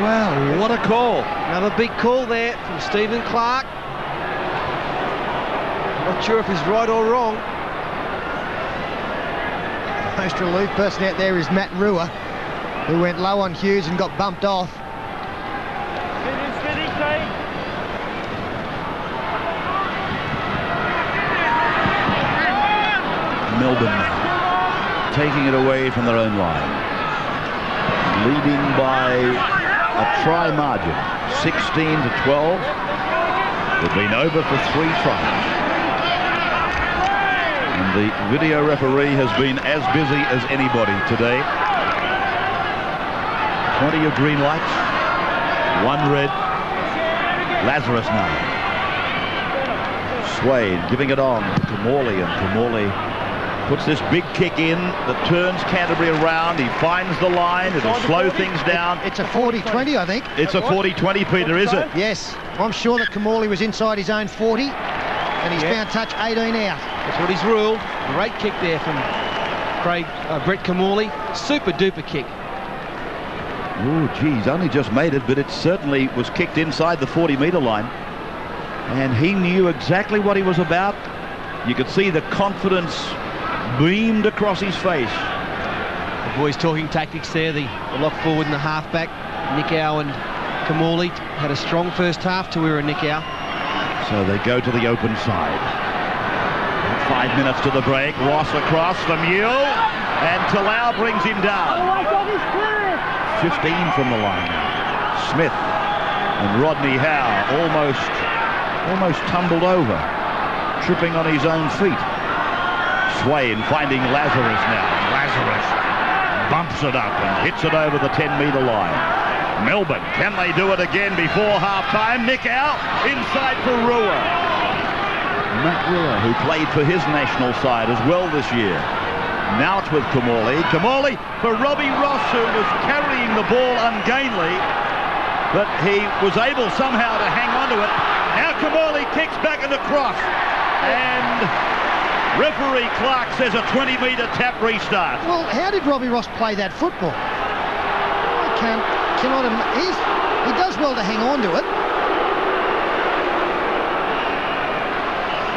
Wow, what a call. Another big call there from Stephen Clark. Not sure if he's right or wrong. The most relief person out there is Matt Rua, who went low on Hughes and got bumped off. Steady, steady. Melbourne taking it away from their own line. Leading by a try margin, 16 to 12. They've been over for 3 tries. And the video referee has been as busy as anybody today. 20 of green lights, 1 red. Lazarus now. Swade giving it on to Kamali, and Kamali puts this big kick in that turns Canterbury around. He finds the line. It'll slow things down. It's a 40-20, I think. It's a 40-20, Peter, is it? Yes. I'm sure that Kamali was inside his own 40, and he's found touch 18 out. That's what he's ruled. Great kick there from Brett Kamali. Super-duper kick. Oh, geez, only just made it, but it certainly was kicked inside the 40-metre line. And he knew exactly what he was about. You could see the confidence beamed across his face. The boys talking tactics there. The lock forward and the halfback, Nickau and Kamali, had a strong first half till we were Nickau. So they go to the open side. 5 minutes to the break. Ross across the mule, and Talau brings him down. 15 from the line now. Smith and Rodney Howe almost tumbled over, tripping on his own feet. Swain finding Lazarus now. Lazarus bumps it up and hits it over the 10-metre line. Melbourne, can they do it again before half-time? Nickau inside for Rua. Matt Rua, who played for his national side as well this year. Now it's with Kamali. Kamali for Robbie Ross, who was carrying the ball ungainly, but he was able somehow to hang on to it. Now Kamali kicks back and across, and referee Clark says a 20-metre tap restart. Well, how did Robbie Ross play that football? I cannot imagine. He does well to hang on to it.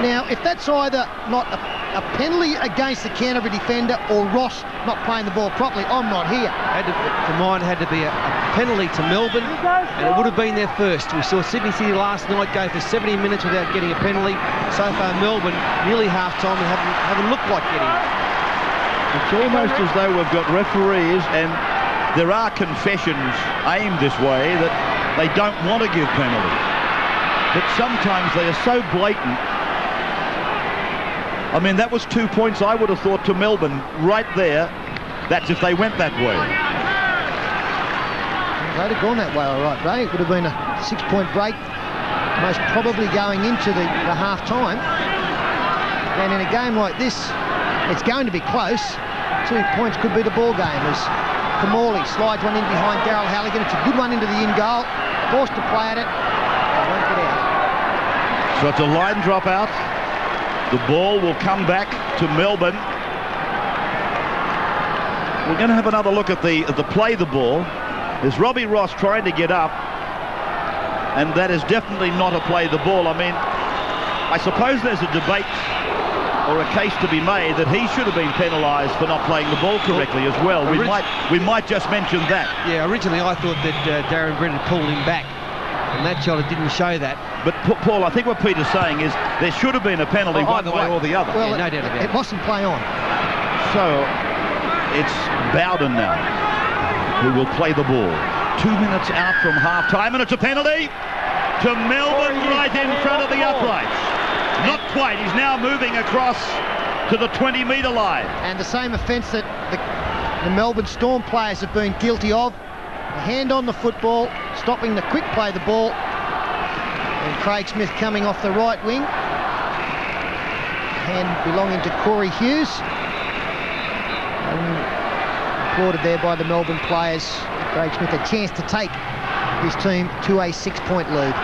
Now, if that's either not a penalty against the Canterbury defender or Ross not playing the ball properly, I'm not here. For mine, had to be a penalty to Melbourne, and it would have been their first. We saw Sydney City last night go for 70 minutes without getting a penalty. So far, Melbourne, nearly half-time, and haven't looked like getting it. It's almost as though we've got referees, and there are confessions aimed this way, that they don't want to give penalties. But sometimes they are so blatant I mean, that was 2 points, I would have thought, to Melbourne right there. That's if they went that way. They'd have gone that way, all right, Ray. It would have been a 6-point break, most probably going into the half-time. And in a game like this, it's going to be close. 2 points could be the ball game as Camorley slides one in behind Daryl Halligan. It's a good one into the in-goal. Forced to play at it. They won't get out. So it's a line drop out. The ball will come back to Melbourne. We're going to have another look at the play the ball. There's Robbie Ross trying to get up, and that is definitely not a play the ball. I mean, I suppose there's a debate or a case to be made that he should have been penalised for not playing the ball correctly as well. We might just mention that. Yeah, originally I thought that Darren Brett had pulled him back, and that shot didn't show that. But Paul, I think what Peter's saying is there should have been a penalty one way or the other. Well, yeah, no doubt about it wasn't play on. So it's Bowden now who will play the ball. 2 minutes out from half-time, and it's a penalty to Melbourne right in front of the uprights. Not quite. He's now moving across to the 20-metre line. And the same offence that the Melbourne Storm players have been guilty of. A hand on the football, stopping the quick play the ball. And Craig Smith coming off the right wing. Hand belonging to Corey Hughes. Applauded there by the Melbourne players. Craig Smith a chance to take his team to a 6-point lead.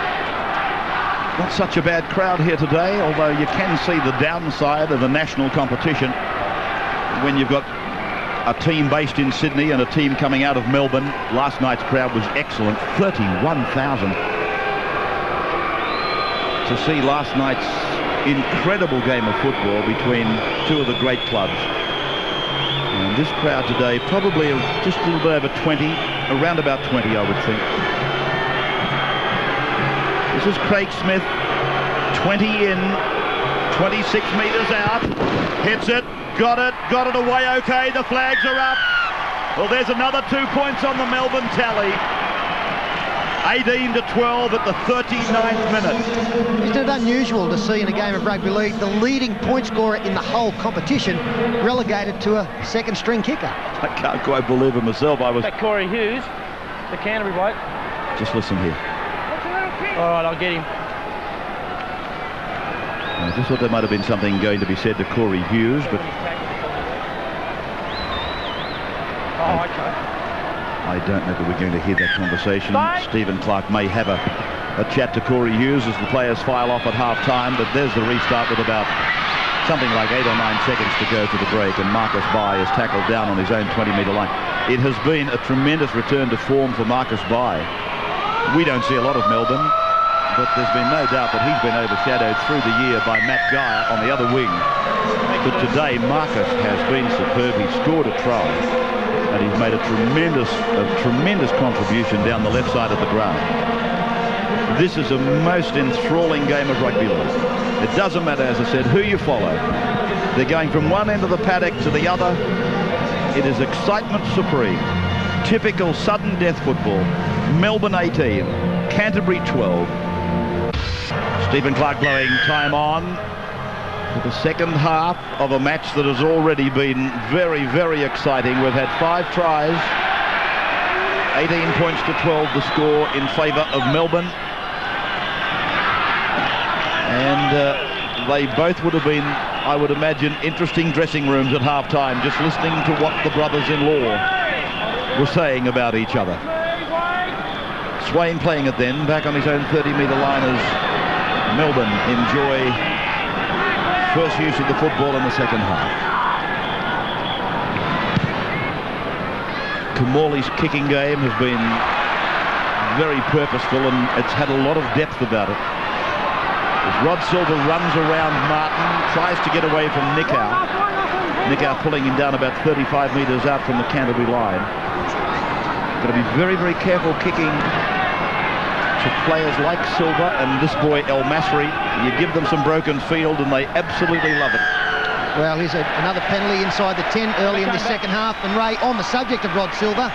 Not such a bad crowd here today, although you can see the downside of a national competition when you've got a team based in Sydney and a team coming out of Melbourne. Last night's crowd was excellent, 31,000. To see last night's incredible game of football between two of the great clubs. And this crowd today, probably just a little bit over 20, around about 20, I would think. This is Craig Smith, 20 in, 26 metres out, hits it, got it away okay, the flags are up. Well, there's another 2 points on the Melbourne tally. 18-12 at the 39th minute. Isn't it unusual to see in a game of rugby league the leading point scorer in the whole competition relegated to a second-string kicker? I can't quite believe it myself. That Corey Hughes, the Canterbury bloke. Just listen here. All right, I'll get him. I just thought there might have been something going to be said to Corey Hughes, but Okay. I don't know that we're going to hear that conversation. Stephen Clark may have a chat to Corey Hughes as the players file off at half-time, but there's the restart with about something like 8 or 9 seconds to go to the break, and Marcus Bai is tackled down on his own 20-metre line. It has been a tremendous return to form for Marcus Bai. We don't see a lot of Melbourne, but there's been no doubt that he's been overshadowed through the year by Matt Geyer on the other wing. But today, Marcus has been superb. He's scored a try, and he's made a tremendous contribution down the left side of the ground. This is a most enthralling game of rugby league. It doesn't matter, as I said, who you follow. They're going from one end of the paddock to the other. It is excitement supreme. Typical sudden death football. Melbourne 18, Canterbury 12. Stephen Clark blowing time on for the second half of a match that has already been very, very exciting. We've had 5 tries, 18 points to 12 the score in favour of Melbourne. And they both would have been, I would imagine, interesting dressing rooms at half-time, just listening to what the brothers-in-law were saying about each other. Swain playing it then, back on his own 30-metre line as Melbourne enjoy first use of the football in the second half. Camorley's kicking game has been very purposeful, and it's had a lot of depth about it. As Rod Silver runs around Martin, tries to get away from Nickau. Nickau pulling him down about 35 metres out from the Canterbury line. Got to be very, very careful kicking to players like Silver and this boy El Masri. You give them some broken field and they absolutely love it. Well, here's another penalty inside the 10 early in the second half. And Ray, on the subject of Rod Silver,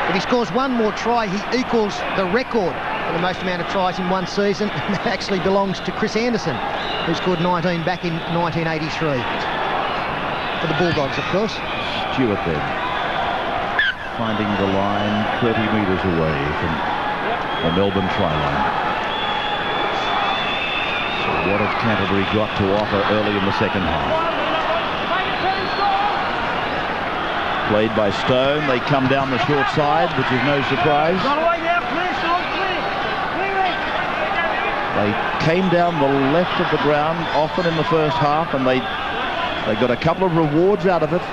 if he scores one more try, he equals the record the most amount of tries in one season, and that actually belongs to Chris Anderson, who scored 19 back in 1983. For the Bulldogs, of course. Stuart then, finding the line 30 metres away from the Melbourne try line. So what have Canterbury got to offer early in the second half? Played by Stone, they come down the short side, which is no surprise. They came down the left of the ground often in the first half, and they got a couple of rewards out of it.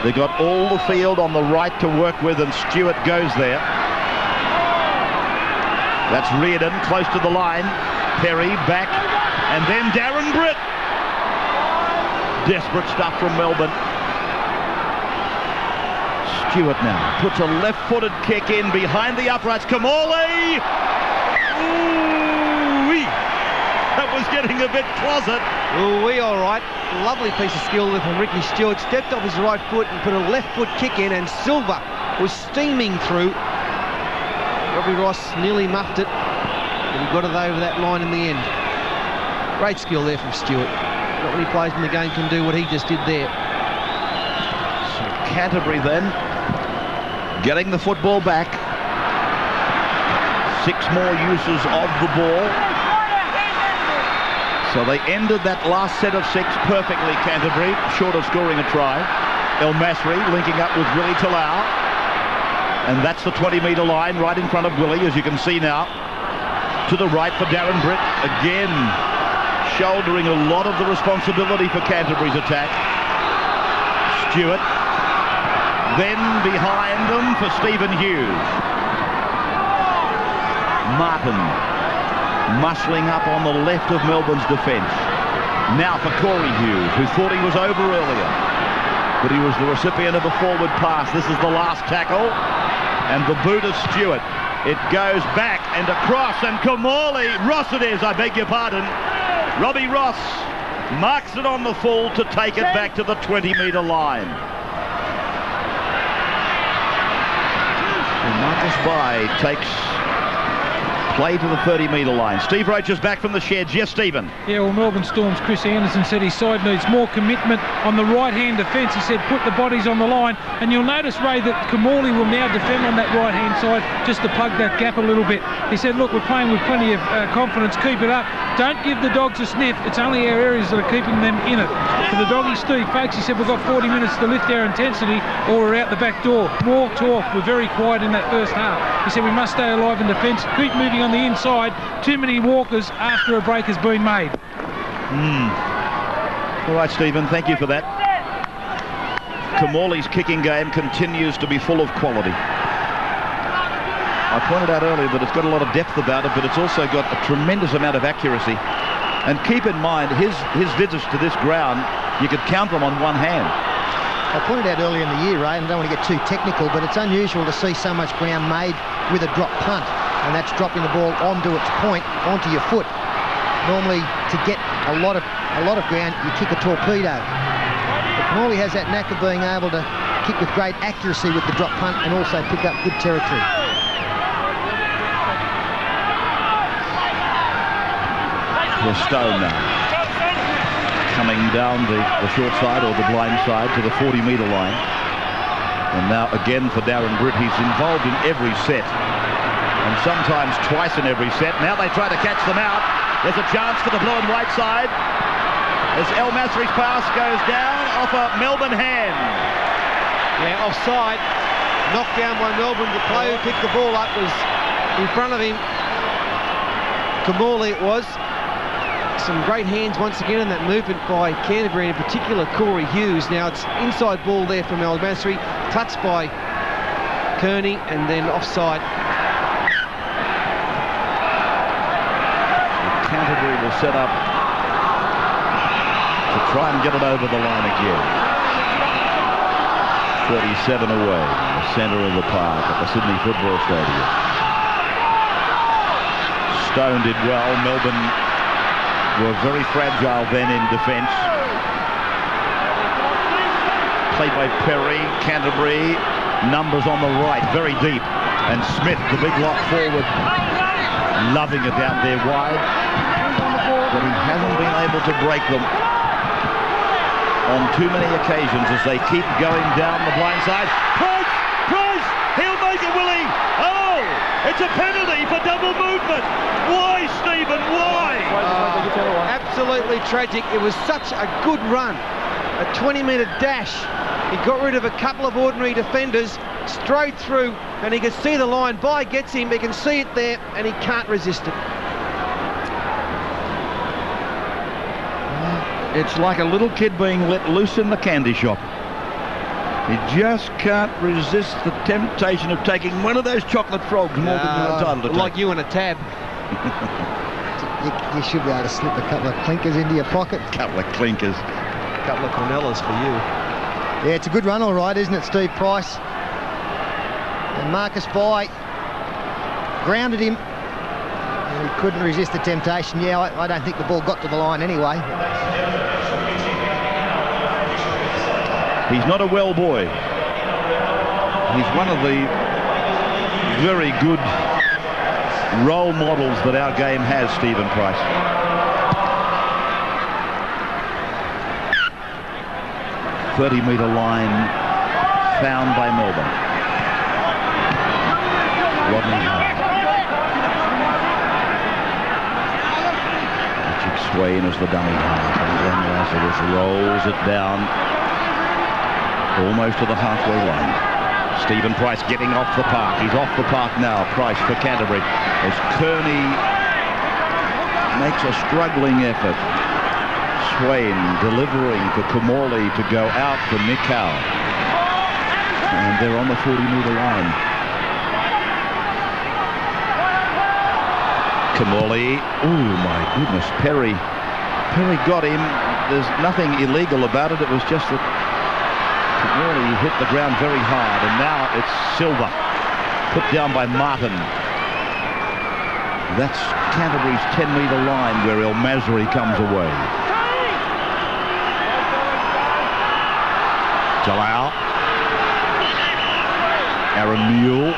They got all the field on the right to work with, and Stuart goes there. That's Reardon, close to the line. Perry back, and then Darren Britt. Desperate stuff from Melbourne. Stuart now puts a left-footed kick in behind the uprights. Kamali! Ooh-wee! That was getting a bit closet. Ooh-wee, all right. Lovely piece of skill there from Ricky Stuart. Stepped off his right foot and put a left foot kick in, and Silva was steaming through. Robbie Ross nearly muffed it, and he got it over that line in the end. Great skill there from Stuart. Not many players in the game can do what he just did there. So Canterbury then getting the football back. 6 more uses of the ball. So they ended that last set of 6 perfectly, Canterbury, short of scoring a try. El Masri linking up with Willie Talau. And that's the 20-metre line right in front of Willie, as you can see now. To the right for Darren Britt, again shouldering a lot of the responsibility for Canterbury's attack. Stuart. Then behind them for Stephen Hughes. Martin muscling up on the left of Melbourne's defence. Now for Corey Hughes, who thought he was over earlier, but he was the recipient of a forward pass. This is the last tackle, and the boot of Stuart. It goes back and across, and Kamali, Ross it is, I beg your pardon. Robbie Ross marks it on the full to take it back to the 20-metre line. And Marcus Bai takes play to the 30-metre line. Steve Roach is back from the sheds. Yes, Stephen. Yeah, well, Melbourne Storm's Chris Anderson said his side needs more commitment on the right-hand defence. He said put the bodies on the line, and you'll notice, Ray, that Kamali will now defend on that right-hand side just to plug that gap a little bit. He said, look, we're playing with plenty of confidence. Keep it up. Don't give the Dogs a sniff. It's only our areas that are keeping them in it. For the Doggies, Steve Fakes, he said, we've got 40 minutes to lift our intensity or we're out the back door. More talk. We're very quiet in that first half. He said we must stay alive in defence, keep moving on the inside. Too many walkers after a break has been made. All right, Stephen, thank you for that. Kamali's kicking game continues to be full of quality. I pointed out earlier that it's got a lot of depth about it, but it's also got a tremendous amount of accuracy. And keep in mind, his visits to this ground, you could count them on one hand. I pointed out earlier in the year, Ray, and I don't want to get too technical, but it's unusual to see so much ground made with a drop punt, and that's dropping the ball onto its point, onto your foot. Normally, to get a lot of ground, you kick a torpedo. But Kamali has that knack of being able to kick with great accuracy with the drop punt and also pick up good territory. The Stone now coming down the short side or the blind side to the 40-metre line. And now again for Darren Britt. He's involved in every set, and sometimes twice in every set. Now they try to catch them out. There's a chance for the blue and white side as El Masri's pass goes down off a Melbourne hand. Yeah, offside. Knocked down by Melbourne. The player who picked the ball up was in front of him. Kamali it was. Some great hands once again in that movement by Canterbury, in particular Corey Hughes. Now it's inside ball there from El Masri, touched by Kearney, and then offside. Canterbury will set up to try and get it over the line again. 37 away in the centre of the park at the Sydney Football Stadium. Stone did well. Melbourne were very fragile then in defence. Played by Perry. Canterbury, numbers on the right, very deep. And Smith, the big lock forward, loving it out there wide. But he hasn't been able to break them on too many occasions as they keep going down the blind side. Price! He'll make it, will he? Oh! It's a penalty for double movement. Why, Stephen? Why? Absolutely tragic. It was such a good run. A 20-metre dash. He got rid of a couple of ordinary defenders, strode through, and he could see the line. By gets him, he can see it there, and he can't resist it. It's like a little kid being let loose in the candy shop. He just can't resist the temptation of taking one of those chocolate frogs more than you're entitled to take. Like you in a tab. You should be able to slip a couple of clinkers into your pocket. Couple of clinkers. A couple of Cornellas for you. Yeah, it's a good run, all right, isn't it, Steve Price? And Marcus Bai grounded him. And he couldn't resist the temptation. Yeah, I don't think the ball got to the line anyway. He's not a well boy. He's one of the very good role models that our game has, Stephen Price. .30-metre line found by Melbourne. Rodney Hart. Richard Swain as the dummy half, and Glenn Lazarus rolls it down almost to the halfway line. Stephen Price getting off the park. He's off the park now. Price for Canterbury as Kearney makes a struggling effort. Swain delivering for Kamali to go out for Mikau. And they're on the 40-metre line. Kamali. Oh my goodness. Perry got him. There's nothing illegal about it. It was just that Kamali hit the ground very hard. And now it's Silva. Put down by Martin. That's Canterbury's 10-metre line where El Masri comes away. Jalal. Aaron Mule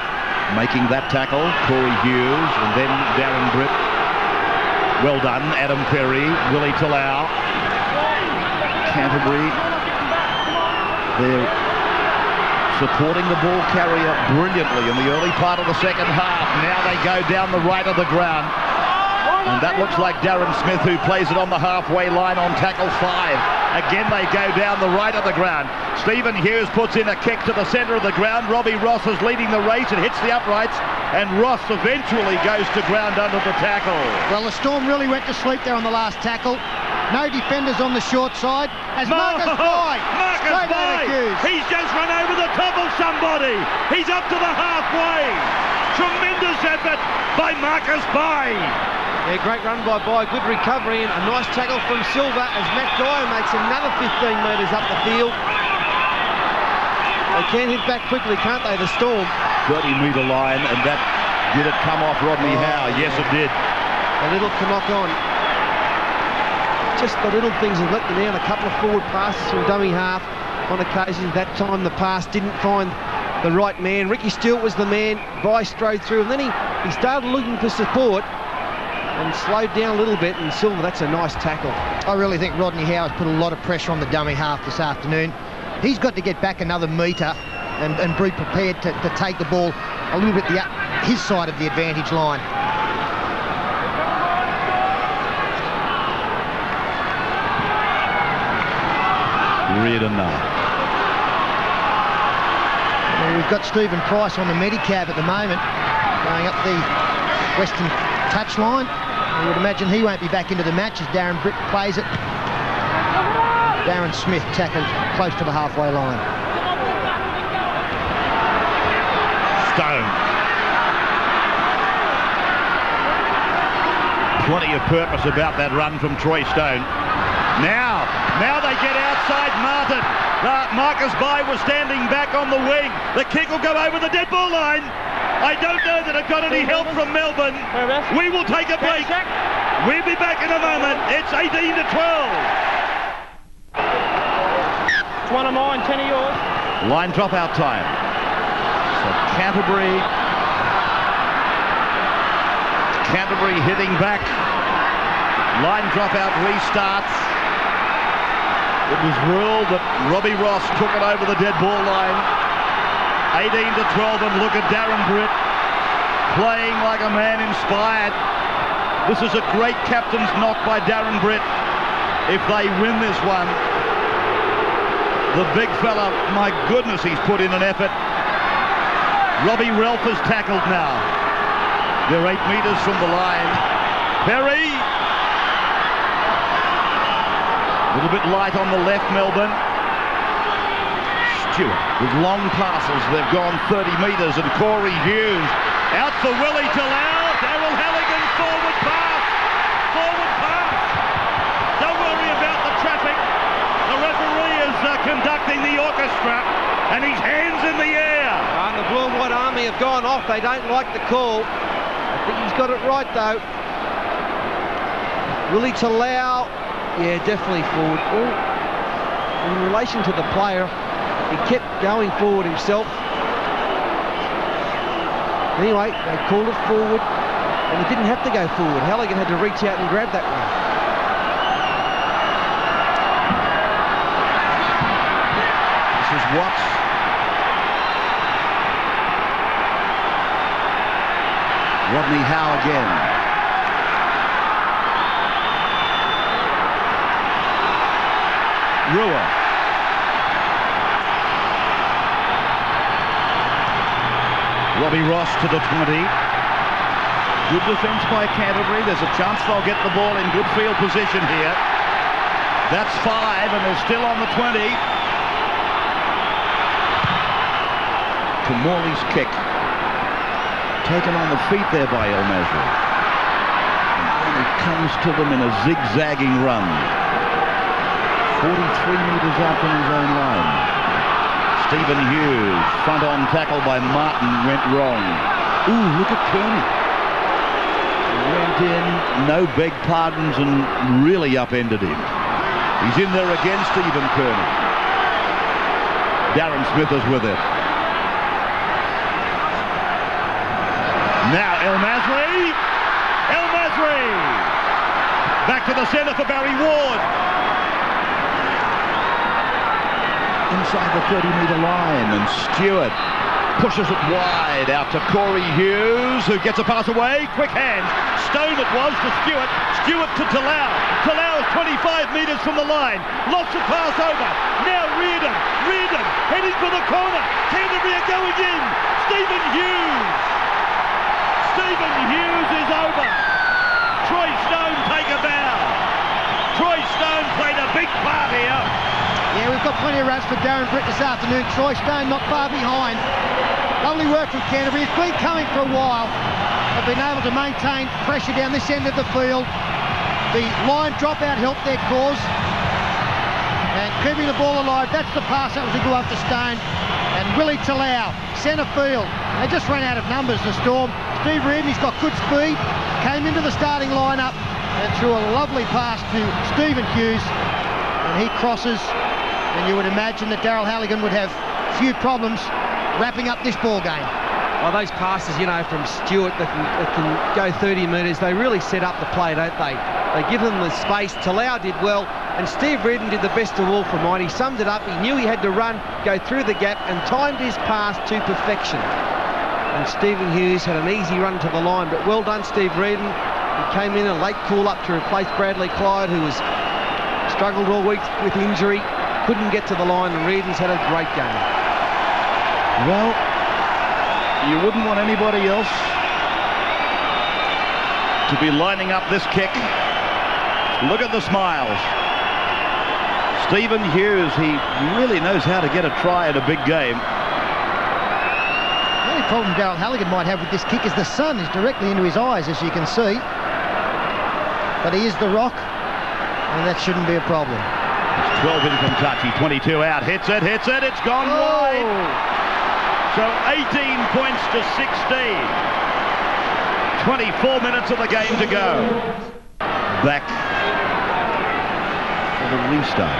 making that tackle. Corey Hughes and then Darren Britt. Well done. Adam Perry. Willie Talau. Canterbury. They're supporting the ball carrier brilliantly in the early part of the second half. Now they go down the right of the ground. And that looks like Darren Smith, who plays it on the halfway line on tackle 5. Again, they go down the right of the ground. Stephen Hughes puts in a kick to the centre of the ground. Robbie Ross is leading the race. It hits the uprights, and Ross eventually goes to ground under the tackle. Well, the Storm really went to sleep there on the last tackle. No defenders on the short side. As Marcus Bai. He's just run over the top of somebody. He's up to the halfway. Tremendous effort by Marcus Bai. Yeah, great run by Bai, good recovery, and a nice tackle from Silva as Matt Dyer makes another 15 metres up the field. They can hit back quickly, can't they, the Storm? 30-metre line, and that did it come off Rodney Howe? Yes, it did. A little knock on. Just the little things have let you down. A couple of forward passes from dummy half on occasion. That time the pass didn't find the right man. Ricky Stuart was the man. Bai strode through, and then he started looking for support and slowed down a little bit, and Silva, that's a nice tackle. I really think Rodney Howe has put a lot of pressure on the dummy half this afternoon. He's got to get back another metre and be prepared to take the ball a little bit his side of the advantage line. Reardon now. Well, we've got Stephen Price on the Medicab at the moment, going up the western touchline. I would imagine he won't be back into the match as Darren Britt plays it. Darren Smith tackled close to the halfway line. Stone. Plenty of purpose about that run from Troy Stone. Now they get outside Martin. Marcus Bai was standing back on the wing. The kick will go over the dead ball line. I don't know that it got any help from Melbourne. We will take a break. We'll be back in a moment. It's 18-12. It's one of mine, 10 of yours. Line drop-out time. So Canterbury Canterbury hitting back. Line dropout restarts. It was ruled that Robbie Ross took it over the dead ball line. 18-12, and look at Darren Britt playing like a man inspired. This is a great captain's knock by Darren Britt. If they win this one, the big fella, my goodness, he's put in an effort. Robbie Ralph has tackled now. They're 8 metres from the line. Perry. A little bit light on the left, Melbourne. Stuart with long passes. They've gone 30 metres, and Corey Hughes out for Willie Talau. Daryl Halligan, forward pass. Forward pass. Don't worry about the traffic. The referee is conducting the orchestra, and his hands in the air. And the Blue and White Army have gone off. They don't like the call. I think he's got it right, though. Willie Talau, yeah, definitely forward. In relation to the player, he kept going forward himself. Anyway, they called it forward, and it didn't have to go forward. Halligan had to reach out and grab that one. This is Watts. Rodney Howe again. Rua. Robbie Ross to the 20. Good defence by Canterbury. There's a chance they'll get the ball in good field position here. That's 5, and they're still on the 20. Kamali's kick. Taken on the feet there by El Masri. And he comes to them in a zigzagging run. 43 metres out from his own line. Stephen Hughes, front-on tackle by Martin, went wrong. Ooh, look at Kearney. Went in, no beg pardons, and really upended him. He's in there again, Stephen Kearney. Darren Smith is with it. Now El Masri. El Masri. Back to the centre for Barry Ward. Inside the 30-metre line, and Stuart pushes it wide out to Corey Hughes, who gets a pass away. Quick hands. Stone it was to Stuart. Stuart to Talau. Talau is 25 metres from the line. Lots of pass over. Now Reardon. Reardon heading for the corner. Canterbury are going in. Stephen Hughes. Stephen Hughes is over. Troy Stone take a bow. Troy Stone played a big part here. Yeah, we've got plenty of raps for Darren Britt this afternoon. Troy Stone not far behind. Lovely work from Canterbury. It's been coming for a while. They've been able to maintain pressure down this end of the field. The line dropout helped their cause. And keeping the ball alive, that's the pass that was a good one for Stone. And Willie Talau, centre field. They just ran out of numbers, the Storm. Steve Reardon, he's got good speed. Came into the starting lineup and threw a lovely pass to Stephen Hughes. And he crosses. And you would imagine that Daryl Halligan would have few problems wrapping up this ball game. Well, those passes, you know, from Stuart that can go 30 metres, they really set up the play, don't they? They give them the space. Talau did well, and Steve Reardon did the best of all from mine. He summed it up. He knew he had to run, go through the gap, and timed his pass to perfection. And Stephen Hughes had an easy run to the line, but well done, Steve Reardon. He came in a late call-up to replace Bradley Clyde, who was struggled all week with injury. Couldn't get to the line, and Reardon's had a great game. Well, you wouldn't want anybody else to be lining up this kick. Look at the smiles. Stephen Hughes, he really knows how to get a try at a big game. The only problem Daryl Halligan might have with this kick is the sun is directly into his eyes, as you can see. But he is the rock, and that shouldn't be a problem. It's 12 in from touch. He's 22 out. Hits it. It's gone wide. So 18 points to 16. 24 minutes of the game to go. Back for the restart.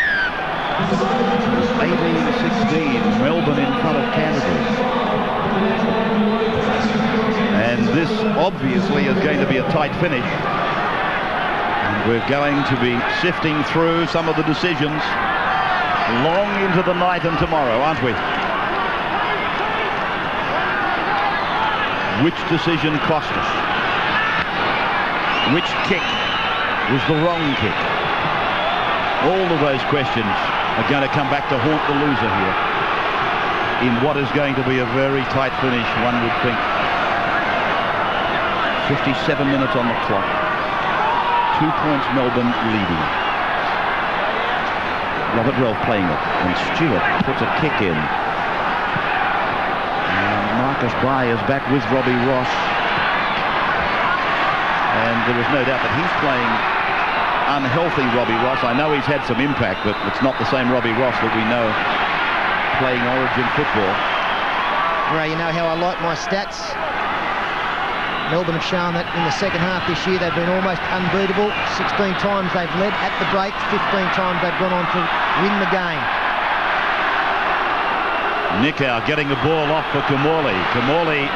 18-16. Melbourne in front of Canterbury. And this obviously is going to be a tight finish. And we're going to be sifting through some of the decisions long into the night and tomorrow, aren't we? Which decision cost us? Which kick was the wrong kick? All of those questions are going to come back to haunt the loser here in what is going to be a very tight finish, one would think. 57 minutes on the clock. 2 points Melbourne leading. Robert Relf playing it, and Stuart puts a kick in. And Marcus Bai is back with Robbie Ross. And there is no doubt that he's playing unhealthy Robbie Ross. I know he's had some impact, but it's not the same Robbie Ross that we know playing Origin football. Ray, you know how I like my stats. Melbourne have shown that in the second half this year they've been almost unbeatable. 16 times they've led at the break, 15 times they've gone on to win the game. Nickau getting the ball off for Kamali. Kamali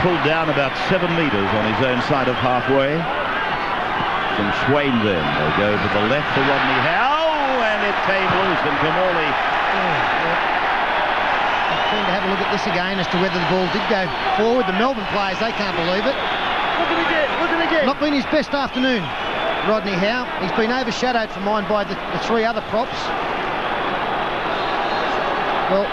pulled down about 7 metres on his own side of halfway. From Swain then. They go to the left for Rodney Howe, and it came loose, and Kamali... Keen to have a look at this again as to whether the ball did go forward. The Melbourne players, they can't believe it. Look at it again. Not been his best afternoon, Rodney Howe. He's been overshadowed for mine by the 3 other props. Well,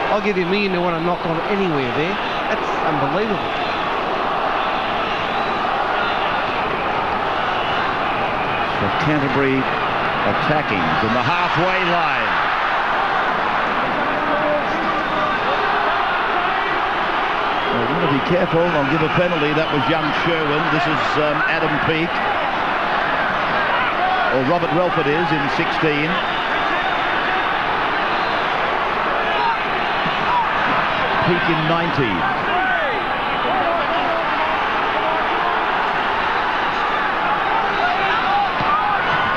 I'll give you $1 million to want to knock on anywhere there. That's unbelievable. So Canterbury attacking from the halfway line. Well, we've got to be careful. I'll give a penalty. That was young Sherwin. This is Adam Peake. Or Robert Relf it is in 16. Peake in 19.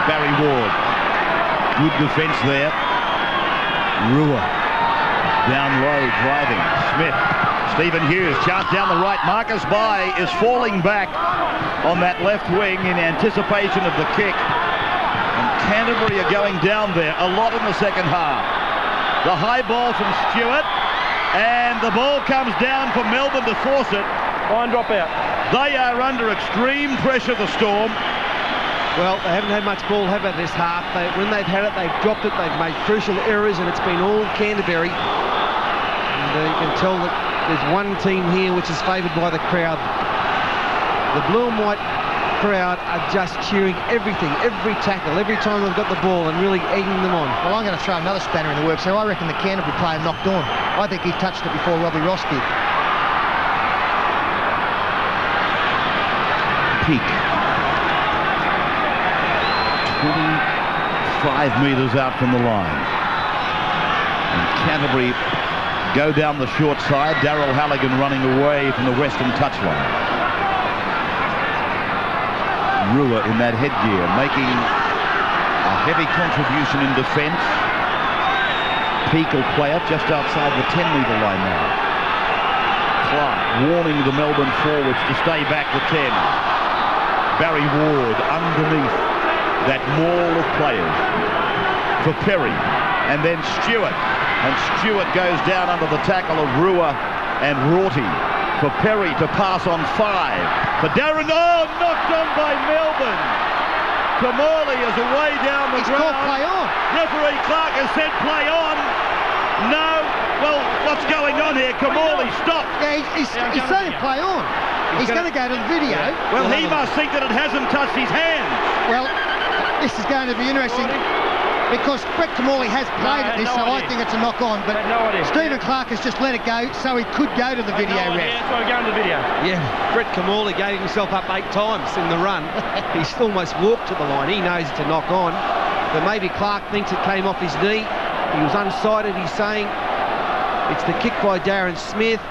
Barry Ward. Good defence there. Rua. Down low, driving. Smith. Stephen Hughes, chance down the right. Marcus Bai is falling back on that left wing in anticipation of the kick. And Canterbury are going down there a lot in the second half. The high ball from Stuart, and the ball comes down for Melbourne to force it. Line drop out. They are under extreme pressure, the Storm. Well, they haven't had much ball, have they, this half? When they've had it, they've dropped it, they've made crucial errors, and it's been all Canterbury. And you can tell that there's one team here which is favoured by the crowd. The blue and white crowd are just cheering everything, every tackle, every time they've got the ball, and really egging them on. Well, I'm going to throw another spanner in the works. So I reckon the Canterbury player knocked on. I think he touched it before Robbie Ross did. Peake. 25 metres out from the line. And Canterbury go down the short side. Daryl Halligan running away from the western touchline. Rua in that headgear, making a heavy contribution in defence. Peake will play it just outside the 10-metre line now. Clark warning the Melbourne forwards to stay back to 10. Barry Ward underneath that maul of players for Perry, and then Stuart. And Stuart goes down under the tackle of Rua and Rorty for Perry to pass on 5. For Darren, knocked on by Melbourne. Kamali is away down the ground. He's called play on. Referee Clark has said play on. No. Well, what's going on here? Kamali, stop. Yeah, he's saying play on. He's going to go to the video. Well, he must think that it hasn't touched his hand. Well, this is going to be interesting. Because Brett Kamali has played at this, so I think it's a knock-on. But Stephen Clark has just let it go, so he could go to the video ref. That's why we're going to the video. Yeah, Brett Kamali gave himself up 8 times in the run. He's almost walked to the line. He knows it's a knock-on. But maybe Clark thinks it came off his knee. He was unsighted, he's saying. It's the kick by Darren Smith.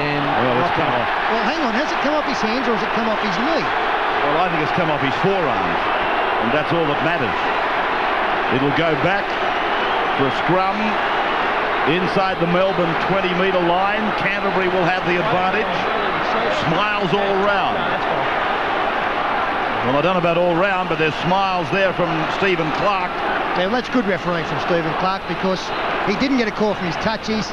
And it's come off. Well, hang on, has it come off his hands or has it come off his knee? Well, I think it's come off his forearms, and that's all that matters. It'll go back for a scrum. inside the Melbourne 20-metre line. Canterbury will have the advantage. Smiles all round. Well, I don't know about all round, but there's smiles there from Stephen Clark. Yeah, well, that's good refereeing from Stephen Clark, because he didn't get a call from his touchies.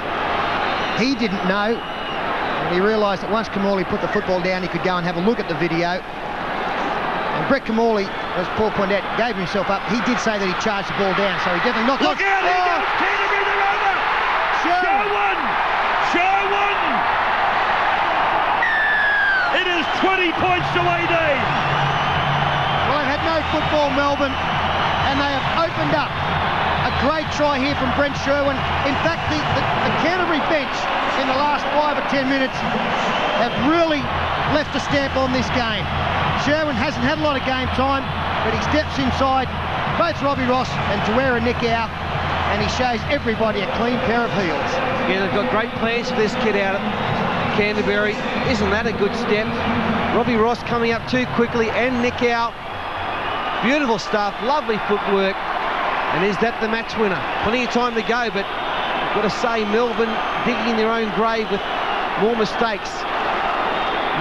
He didn't know. And he realised that once Kamali put the football down, he could go and have a look at the video. And Brett Kamali, as Paul pointed out, gave himself up. He did say that he charged the ball down, so he definitely knocked. Look out! He goes! Canterbury, they're over! Sherwin! Sherwin! It is 20 points to 18. Well, they've had no football, Melbourne, and they have opened up. A great try here from Brent Sherwin. In fact, the Canterbury bench in the last 5 or 10 minutes have really left a stamp on this game. Sherwin hasn't had a lot of game time, but he steps inside both Robbie Ross and Tawera Nikau, and he shows everybody a clean pair of heels. Yeah, they've got great plans for this kid out at Canterbury. Isn't that a good step? Robbie Ross coming up too quickly, and Nikau. Beautiful stuff, lovely footwork. And is that the match winner? Plenty of time to go, but I've got to say, Melbourne digging their own grave with more mistakes,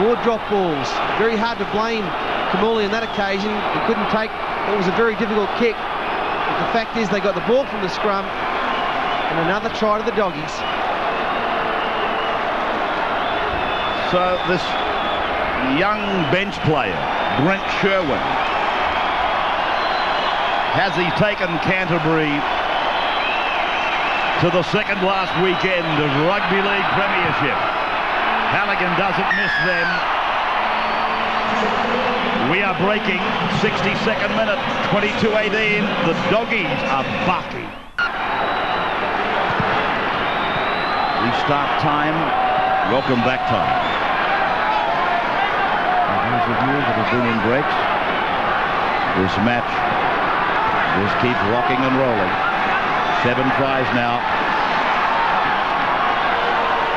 more drop balls. Very hard to blame Kamali on that occasion. He couldn't take, it was a very difficult kick. But the fact is they got the ball from the scrum, and another try to the Doggies. So this young bench player, Brent Sherwin, has he taken Canterbury to the second last weekend of Rugby League Premiership? Halligan doesn't miss them. We are breaking, 62nd minute, 22-18. The Doggies are barking. Restart time, welcome back time. And those of you that have been in breaks, this match just keeps rocking and rolling. 7 tries now.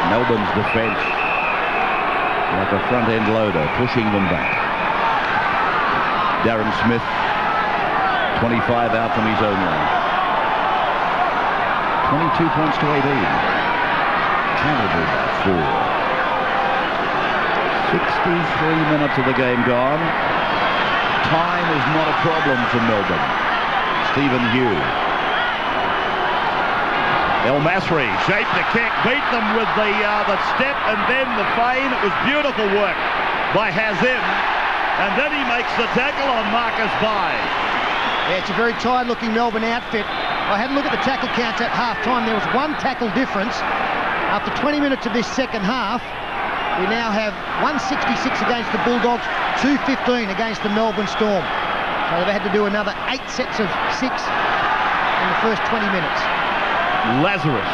Melbourne's defence like a front-end loader, pushing them back. Darren Smith, 25 out from his own line. 22 points to 18. Canterbury 4. 63 minutes of the game gone. Time is not a problem for Melbourne. Stephen Hughes. El Masri shaped the kick, beat them with the step and then the feint. It was beautiful work by Hazim, and then he makes the tackle on Marcus Bai. Yeah, it's a very tired-looking Melbourne outfit. I had a look at the tackle counts at half-time. There was 1 tackle difference. After 20 minutes of this second half, we now have 166 against the Bulldogs, 215 against the Melbourne Storm. So they've had to do another 8 sets of 6 in the first 20 minutes. Lazarus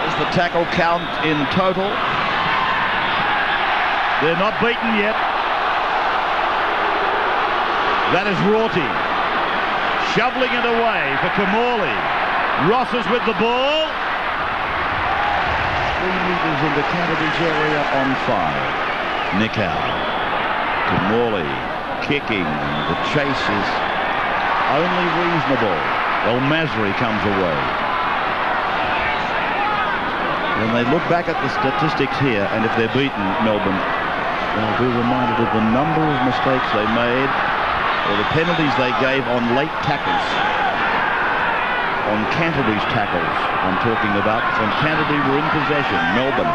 is the tackle count in total. They're not beaten yet. That is Rorty. Shoveling it away for Kamali. Ross is with the ball. 3 metres into Canterbury's area on 5. Nikau. Kamali kicking. The chase is only reasonable. El Masri comes away. When they look back at the statistics here, and if they're beaten, Melbourne, they'll be reminded of the number of mistakes they made, or the penalties they gave on late tackles. On Canterbury's tackles, I'm talking about. When Canterbury were in possession, Melbourne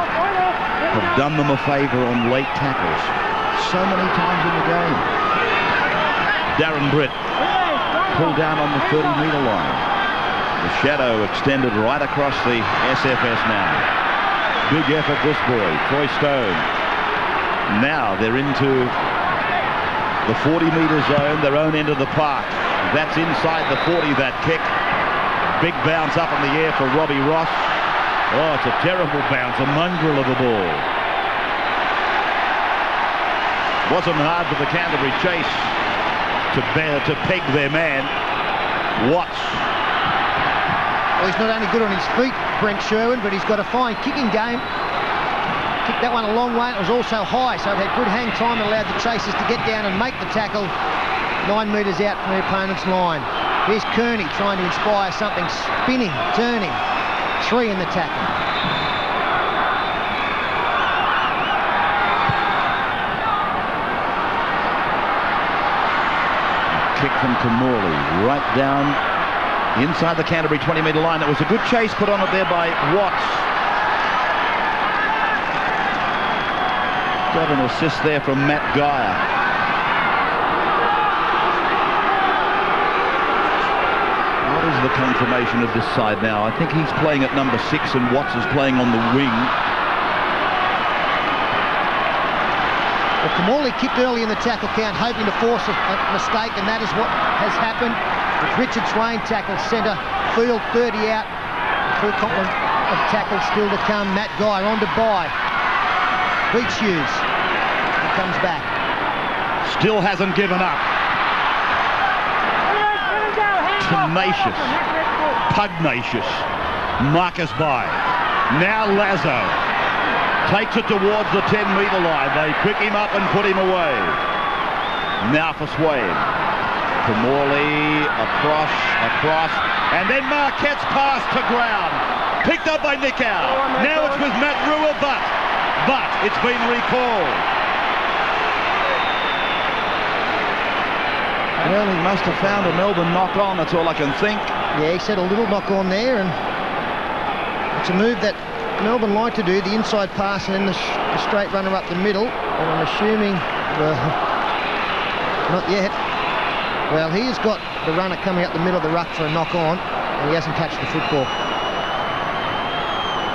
have done them a favour on late tackles so many times in the game. Darren Britt pulled down on the 30-metre line. The shadow extended right across the SFS now. Big effort, this boy, Troy Stone. Now they're into the 40-metre zone, their own end of the park. That's inside the 40, that kick. Big bounce up in the air for Robbie Ross. Oh, it's a terrible bounce, a mongrel of a ball. Wasn't hard for the Canterbury chase to peg their man. Watts. Well, he's not only good on his feet, Brent Sherwin, but he's got a fine kicking game. Kicked that one a long way. It was also high, so it had good hang time and allowed the chasers to get down and make the tackle 9 metres out from the opponent's line. Here's Kearney trying to inspire something, spinning, turning. 3 in the tackle. Kick from Kamali right down inside the Canterbury 20-metre line. It was a good chase put on it there by Watts. Got an assist there from Matt Geyer. What is the confirmation of this side now? I think he's playing at number 6 and Watts is playing on the wing. Well, Kamali kicked early in the tackle count, hoping to force a mistake, and that is what has happened. With Richard Swain tackle centre field, 30 out. Full complement of tackles still to come. Matt Geyer on to bye. Beach Hughes. He comes back. Still hasn't given up. Tenacious, pugnacious, Marcus Bai. Now Lazo takes it towards the 10-metre line. They pick him up and put him away. Now for Swain. Kamali across, and then Marquette's pass to ground. Picked up by Nicow. Now it's with Matt Rua, but it's been recalled. Well, he must have found a Melbourne knock-on, that's all I can think. Yeah, he said a little knock-on there, and it's a move that Melbourne like to do, the inside pass and then the straight runner up the middle. And I'm assuming, not yet. Well, he has got the runner coming up the middle of the ruck for a knock-on, and he hasn't touched the football.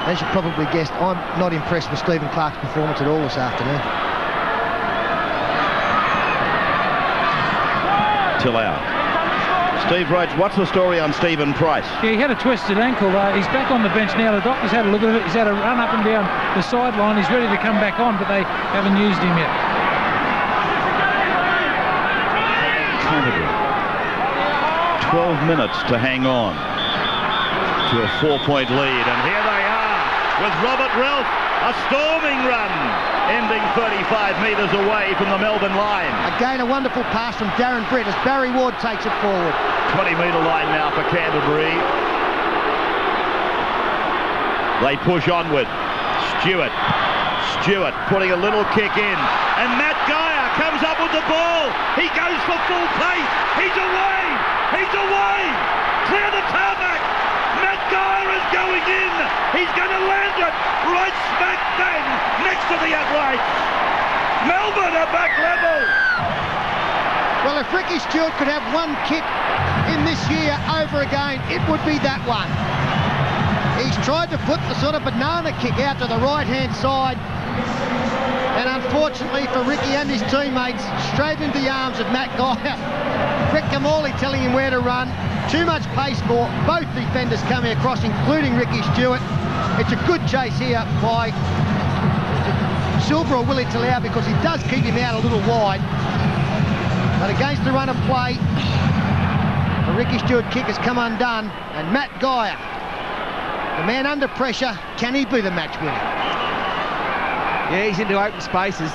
As you probably guessed, I'm not impressed with Stephen Clark's performance at all this afternoon. Till out. Steve Roach, what's the story on Stephen Price? Yeah, he had a twisted ankle. He's back on the bench now. The doctor's had a look at it. He's had a run up and down the sideline. He's ready to come back on, but they haven't used him yet. Canterbury. 12 minutes to hang on to a 4-point lead, and here they are with Robert Ralph, a storming run, ending 35 metres away from the Melbourne line. Again, a wonderful pass from Darren Brett as Barry Ward takes it forward. 20-metre line now for Canterbury. They push onward. Stuart putting a little kick in, and Matt Geyer comes up with the ball. He goes for full pace. He's away. Clear the tarmac. Matt Geyer is going in. He's going to land it right smack bang next to the uprights. Melbourne are back level. Well, if Ricky Stuart could have one kick in this year over again, it would be that one. He's tried to put the sort of banana kick out to the right-hand side, and unfortunately for Ricky and his teammates, straight into the arms of Matt Geyer. Rick Kamali telling him where to run. Too much pace for both defenders coming across, including Ricky Stuart. It's a good chase here by Silver or Willie Talau, because he does keep him out a little wide. But against the run of play, the Ricky Stuart kick has come undone, and Matt Geyer, the man under pressure, can he be the match winner? Yeah, he's into open spaces,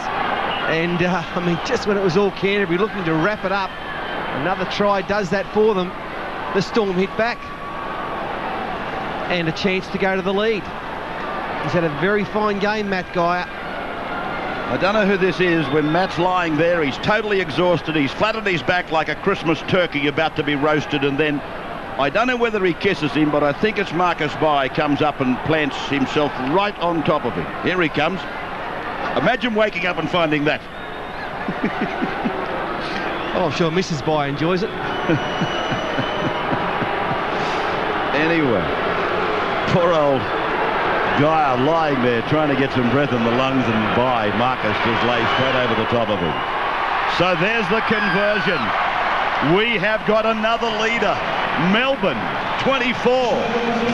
and I mean, just when it was all Canterbury looking to wrap it up, another try does that for them. The Storm hit back, and a chance to go to the lead. He's had a very fine game, Matt Geyer. I don't know who this is. When Matt's lying there, he's totally exhausted. He's flat on his back like a Christmas turkey about to be roasted, and then I don't know whether he kisses him, but I think it's Marcus Bai comes up and plants himself right on top of him. Here he comes. Imagine waking up and finding that. Oh, I'm sure Mrs. Bai enjoys it. Anyway, poor old Geyer lying there trying to get some breath in the lungs, and by Marcus just lays straight over the top of him. So there's the conversion. We have got another leader. Melbourne 24,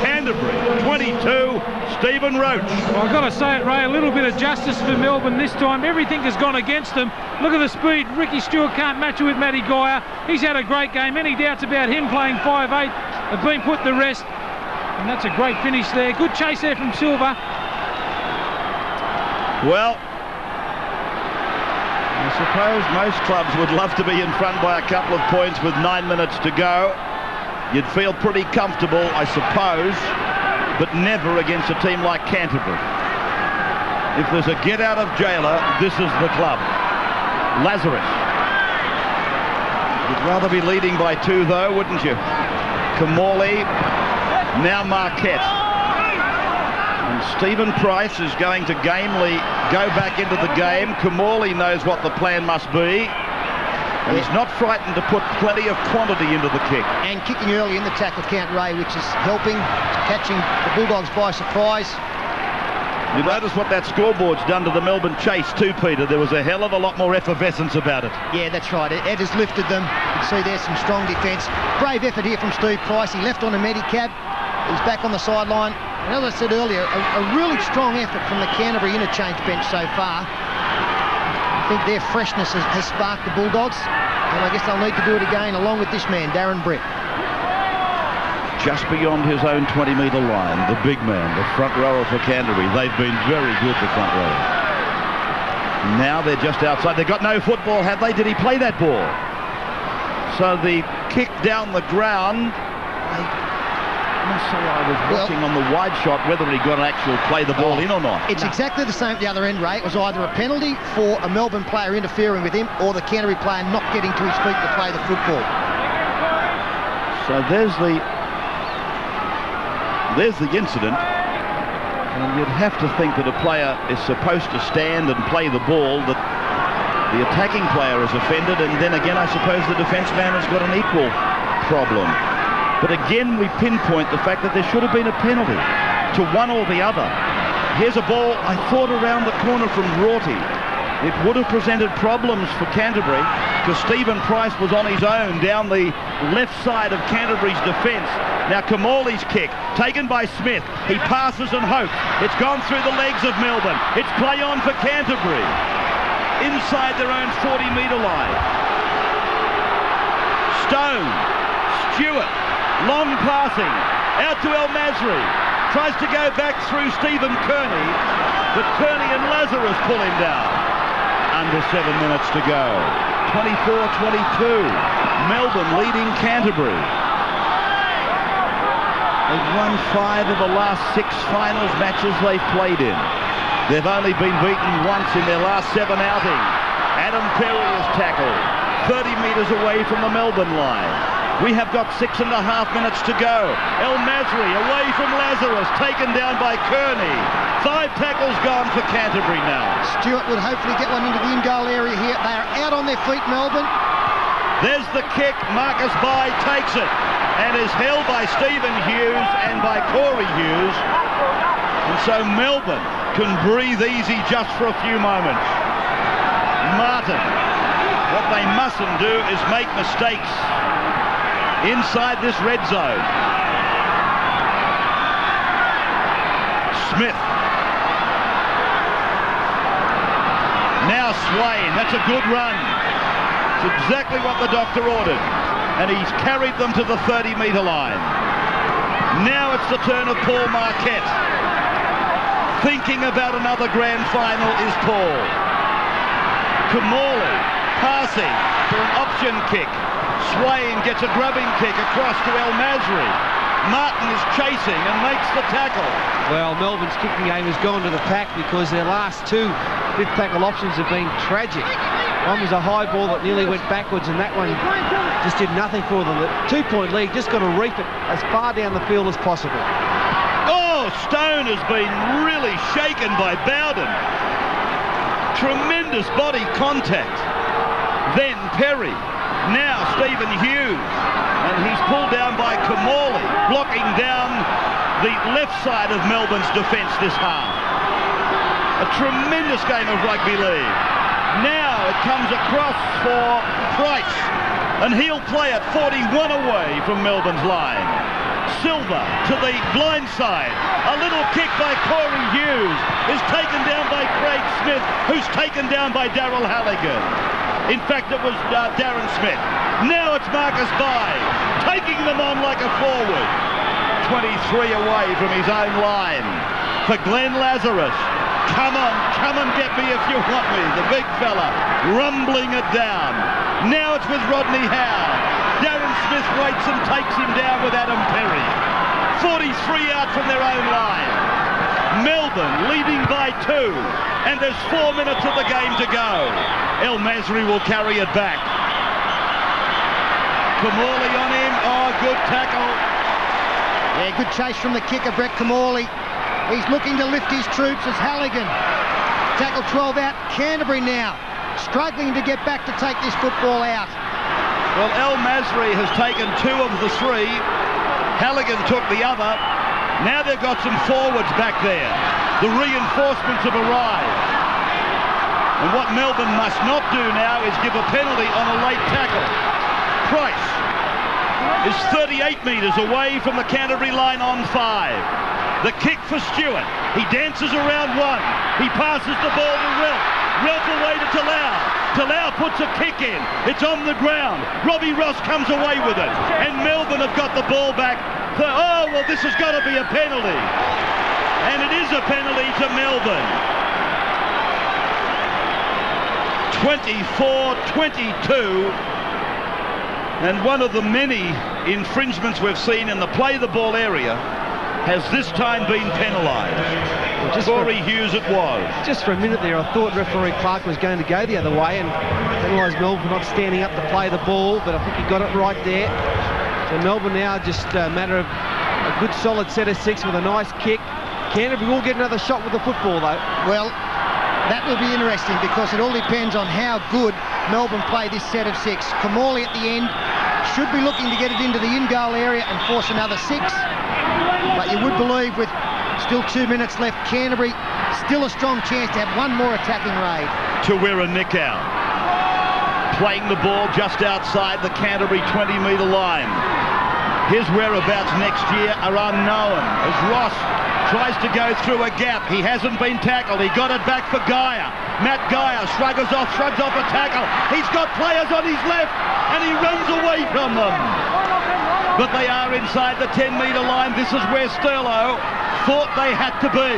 Canterbury 22, Stephen Roach. Well, I've got to say it, Ray, a little bit of justice for Melbourne this time. Everything has gone against them. Look at the speed. Ricky Stuart can't match it with Matty Geyer. He's had a great game. Any doubts about him playing 5'8" have been put to rest. And that's a great finish there. Good chase there from Silver. Well, I suppose most clubs would love to be in front by a couple of points with 9 minutes to go. you'd feel pretty comfortable, I suppose, but never against a team like Canterbury. If there's a get-out-of-jailer, this is the club. Lazarus. You'd rather be leading by 2, though, wouldn't you? Kamali, now Marquette. And Stephen Price is going to gamely go back into the game. Kamali knows what the plan must be. And he's not frightened to put plenty of quantity into the kick. And kicking early in the tackle count, Ray, which is helping, catching the Bulldogs by surprise. You notice what that scoreboard's done to the Melbourne chase too, Peter. There was a hell of a lot more effervescence about it. Yeah, that's right. Ed has lifted them. You can see there's some strong defence. Brave effort here from Steve Price. He left on a medicab. He's back on the sideline. And as I said earlier, a really strong effort from the Canterbury interchange bench so far. I think their freshness has sparked the Bulldogs. And I guess they'll need to do it again along with this man, Darren Brett. Just beyond his own 20-metre line, the big man, the front rower for Canterbury. They've been very good, the front rowers. Now they're just outside. They've got no football, have they? Did he play that ball? So the kick down the ground, I must say I was watching on the wide shot whether he got to actually play the ball in or not. It's exactly the same at the other end, Ray. It was either a penalty for a Melbourne player interfering with him or the Canterbury player not getting to his feet to play the football. So there's the incident, and you'd have to think that a player is supposed to stand and play the ball, that the attacking player is offended, and then again I suppose the defence man has got an equal problem. But again we pinpoint the fact that there should have been a penalty to one or the other. Here's a ball, I thought, around the corner from Rorty. It would have presented problems for Canterbury because Stephen Price was on his own down the left side of Canterbury's defence. Now Kamali's kick, taken by Smith. He passes and hopes. It's gone through the legs of Melbourne. It's play on for Canterbury. Inside their own 40-metre line. Stone, Stuart, long passing, out to El Masri. Tries to go back through Stephen Kearney, but Kearney and Lazarus pull him down. Under 7 minutes to go. 24-22. Melbourne leading Canterbury. They've won 5 of the last 6 finals matches they've played in. They've only been beaten once in their last 7 outings. Adam Perry is tackled 30 metres away from the Melbourne line. We have got 6.5 minutes to go. El Masri away from Lazarus, taken down by Kearney. 5 tackles gone for Canterbury now. Stuart would hopefully get one into the in-goal area here. They are out on their feet, Melbourne. There's the kick. Marcus Bai takes it and is held by Stephen Hughes and by Corey Hughes. And so Melbourne can breathe easy just for a few moments. Martin, what they mustn't do is make mistakes inside this red zone. Smith. Now Swain, that's a good run. It's exactly what the doctor ordered. And he's carried them to the 30-metre line. Now it's the turn of Paul Marquette. Thinking about another grand final is Paul. Kamali passing for an option kick. Swain gets a grubbing kick across to El Masri. Martin is chasing and makes the tackle. Well, Melbourne's kicking game has gone to the pack because their last 2 fifth tackle options have been tragic. One was a high ball that nearly went backwards, and that one just did nothing for them. The 2-point lead, just got to reef it as far down the field as possible. Oh, Stone has been really shaken by Bowden. Tremendous body contact. Then Perry. Now Stephen Hughes, and he's pulled down by Kamali, blocking down the left side of Melbourne's defence this half. A tremendous game of rugby league. Now it comes across for Price, and he'll play it 41 away from Melbourne's line. Silva to the blind side. A little kick by Corey Hughes is taken down by Craig Smith, who's taken down by Darryl Halligan. In fact, it was Darren Smith. Now it's Marcus Bai, taking them on like a forward. 23 away from his own line. For Glenn Lazarus. Come on, get me if you want me. The big fella rumbling it down. Now it's with Rodney Howe. Darren Smith waits and takes him down with Adam Perry. 43 out from their own line. Melbourne leading by 2, and there's 4 minutes of the game to go. El Masri will carry it back. Kamali on him. Oh, good tackle. Yeah, good chase from the kicker, Brett Kamali. He's looking to lift his troops as Halligan. Tackle 12 out. Canterbury now struggling to get back to take this football out. Well, El Masri has taken 2 of the 3. Halligan took the other. Now they've got some forwards back there. The reinforcements have arrived. And what Melbourne must not do now is give a penalty on a late tackle. Price is 38 metres away from the Canterbury line on 5. The kick for Stuart. He dances around 1. He passes the ball to Relf. Relf away to Talau. Talau puts a kick in. It's on the ground. Robbie Ross comes away with it. And Melbourne have got the ball back. Oh, well, this has got to be a penalty. And it is a penalty to Melbourne. 24-22. And one of the many infringements we've seen in the play the ball area has this time been penalised. Corey Hughes it was. Just for a minute there, I thought referee Clark was going to go the other way and penalise Melbourne for not standing up to play the ball, but I think he got it right there. So Melbourne now just a matter of a good solid set of 6 with a nice kick. Canterbury will get another shot with the football though. Well, that will be interesting because it all depends on how good Melbourne play this set of 6. Kamali at the end should be looking to get it into the in-goal area and force another 6. But you would believe with still 2 minutes left, Canterbury still a strong chance to have one more attacking raid. To wear a nick out. Playing the ball just outside the Canterbury 20-metre line. His whereabouts next year are unknown as Ross tries to go through a gap. He hasn't been tackled. He got it back for Geyer. Matt Geyer shrugs off a tackle. He's got players on his left and he runs away from them. But they are inside the 10-metre line. This is where Sterlo thought they had to be.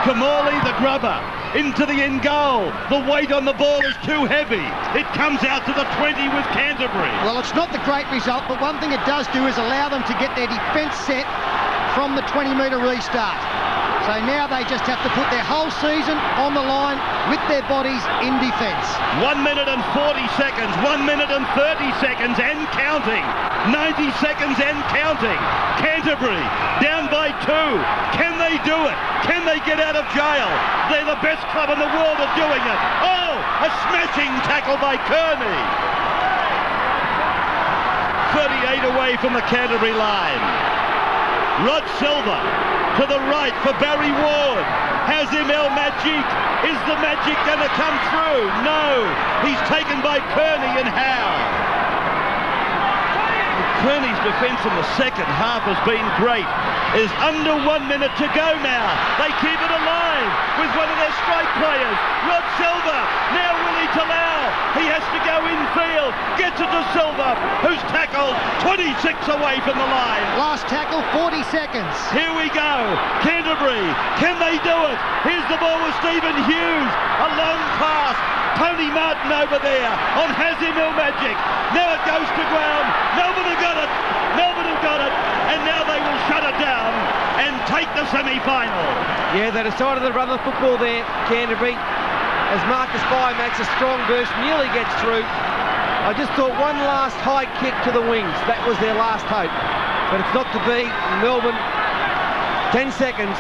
Kamali, the grubber, into the in goal. The weight on the ball is too heavy. It comes out to the 20 with Canterbury. Well, it's not the great result, but one thing it does do is allow them to get their defence set from the 20-metre restart. So now they just have to put their whole season on the line with their bodies in defence. 1 minute and 40 seconds, 1 minute and 30 seconds and counting. 90 seconds and counting. Canterbury down by 2. Can they do it? Can they get out of jail? They're the best club in the world at doing it. Oh, a smashing tackle by Kearney. 38 away from the Canterbury line. Rod Silva to the right for Barry Ward. Has him El Magic. Is the magic going to come through? No. He's taken by Kearney and Howe. Kearney's defence in the second half has been great. There's under 1 minute to go now. They keep it alive with one of their strike players, Rod Silva. Now Willie Talau. He has to go infield. Gets it to Silva, who's tackled 26 away from the line. Last tackle, 40 seconds. Here we go. Canterbury. Can they do it? Here's the ball with Stephen Hughes. A long pass. Tony Martin over there on Hazim El Magic. Now it goes to ground. Melbourne have got it. Melbourne have got it. And now they will shut it down and take the semi-final. Yeah, they decided to run the football there, Canterbury. As Marcus Bai makes a strong burst, nearly gets through. I just thought one last high kick to the wings. That was their last hope. But it's not to be. Melbourne, 10 seconds,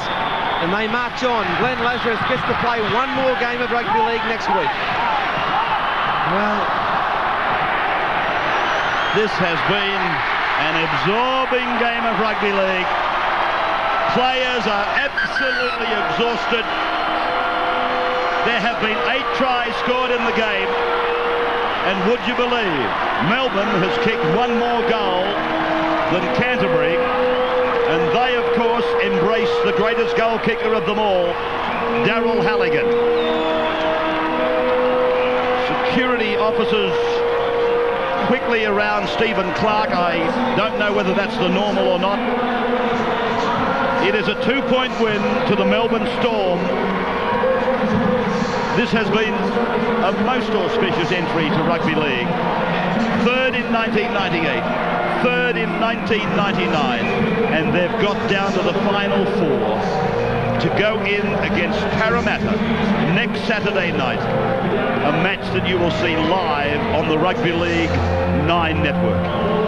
and they march on. Glenn Lazarus gets to play one more game of rugby league next week. Well, this has been an absorbing game of rugby league. Players are absolutely exhausted. There have been 8 tries scored in the game. And would you believe, Melbourne has kicked one more goal than Canterbury. And they, of course, embrace the greatest goal kicker of them all, Darryl Halligan. Security officers quickly around Stephen Clark. I don't know whether that's the normal or not. It is a 2-point win to the Melbourne Storm. This has been a most auspicious entry to rugby league. third in 1998, third in 1999, and they've got down to the final four to go in against Parramatta next Saturday night, a match that you will see live on the Rugby League 9 network.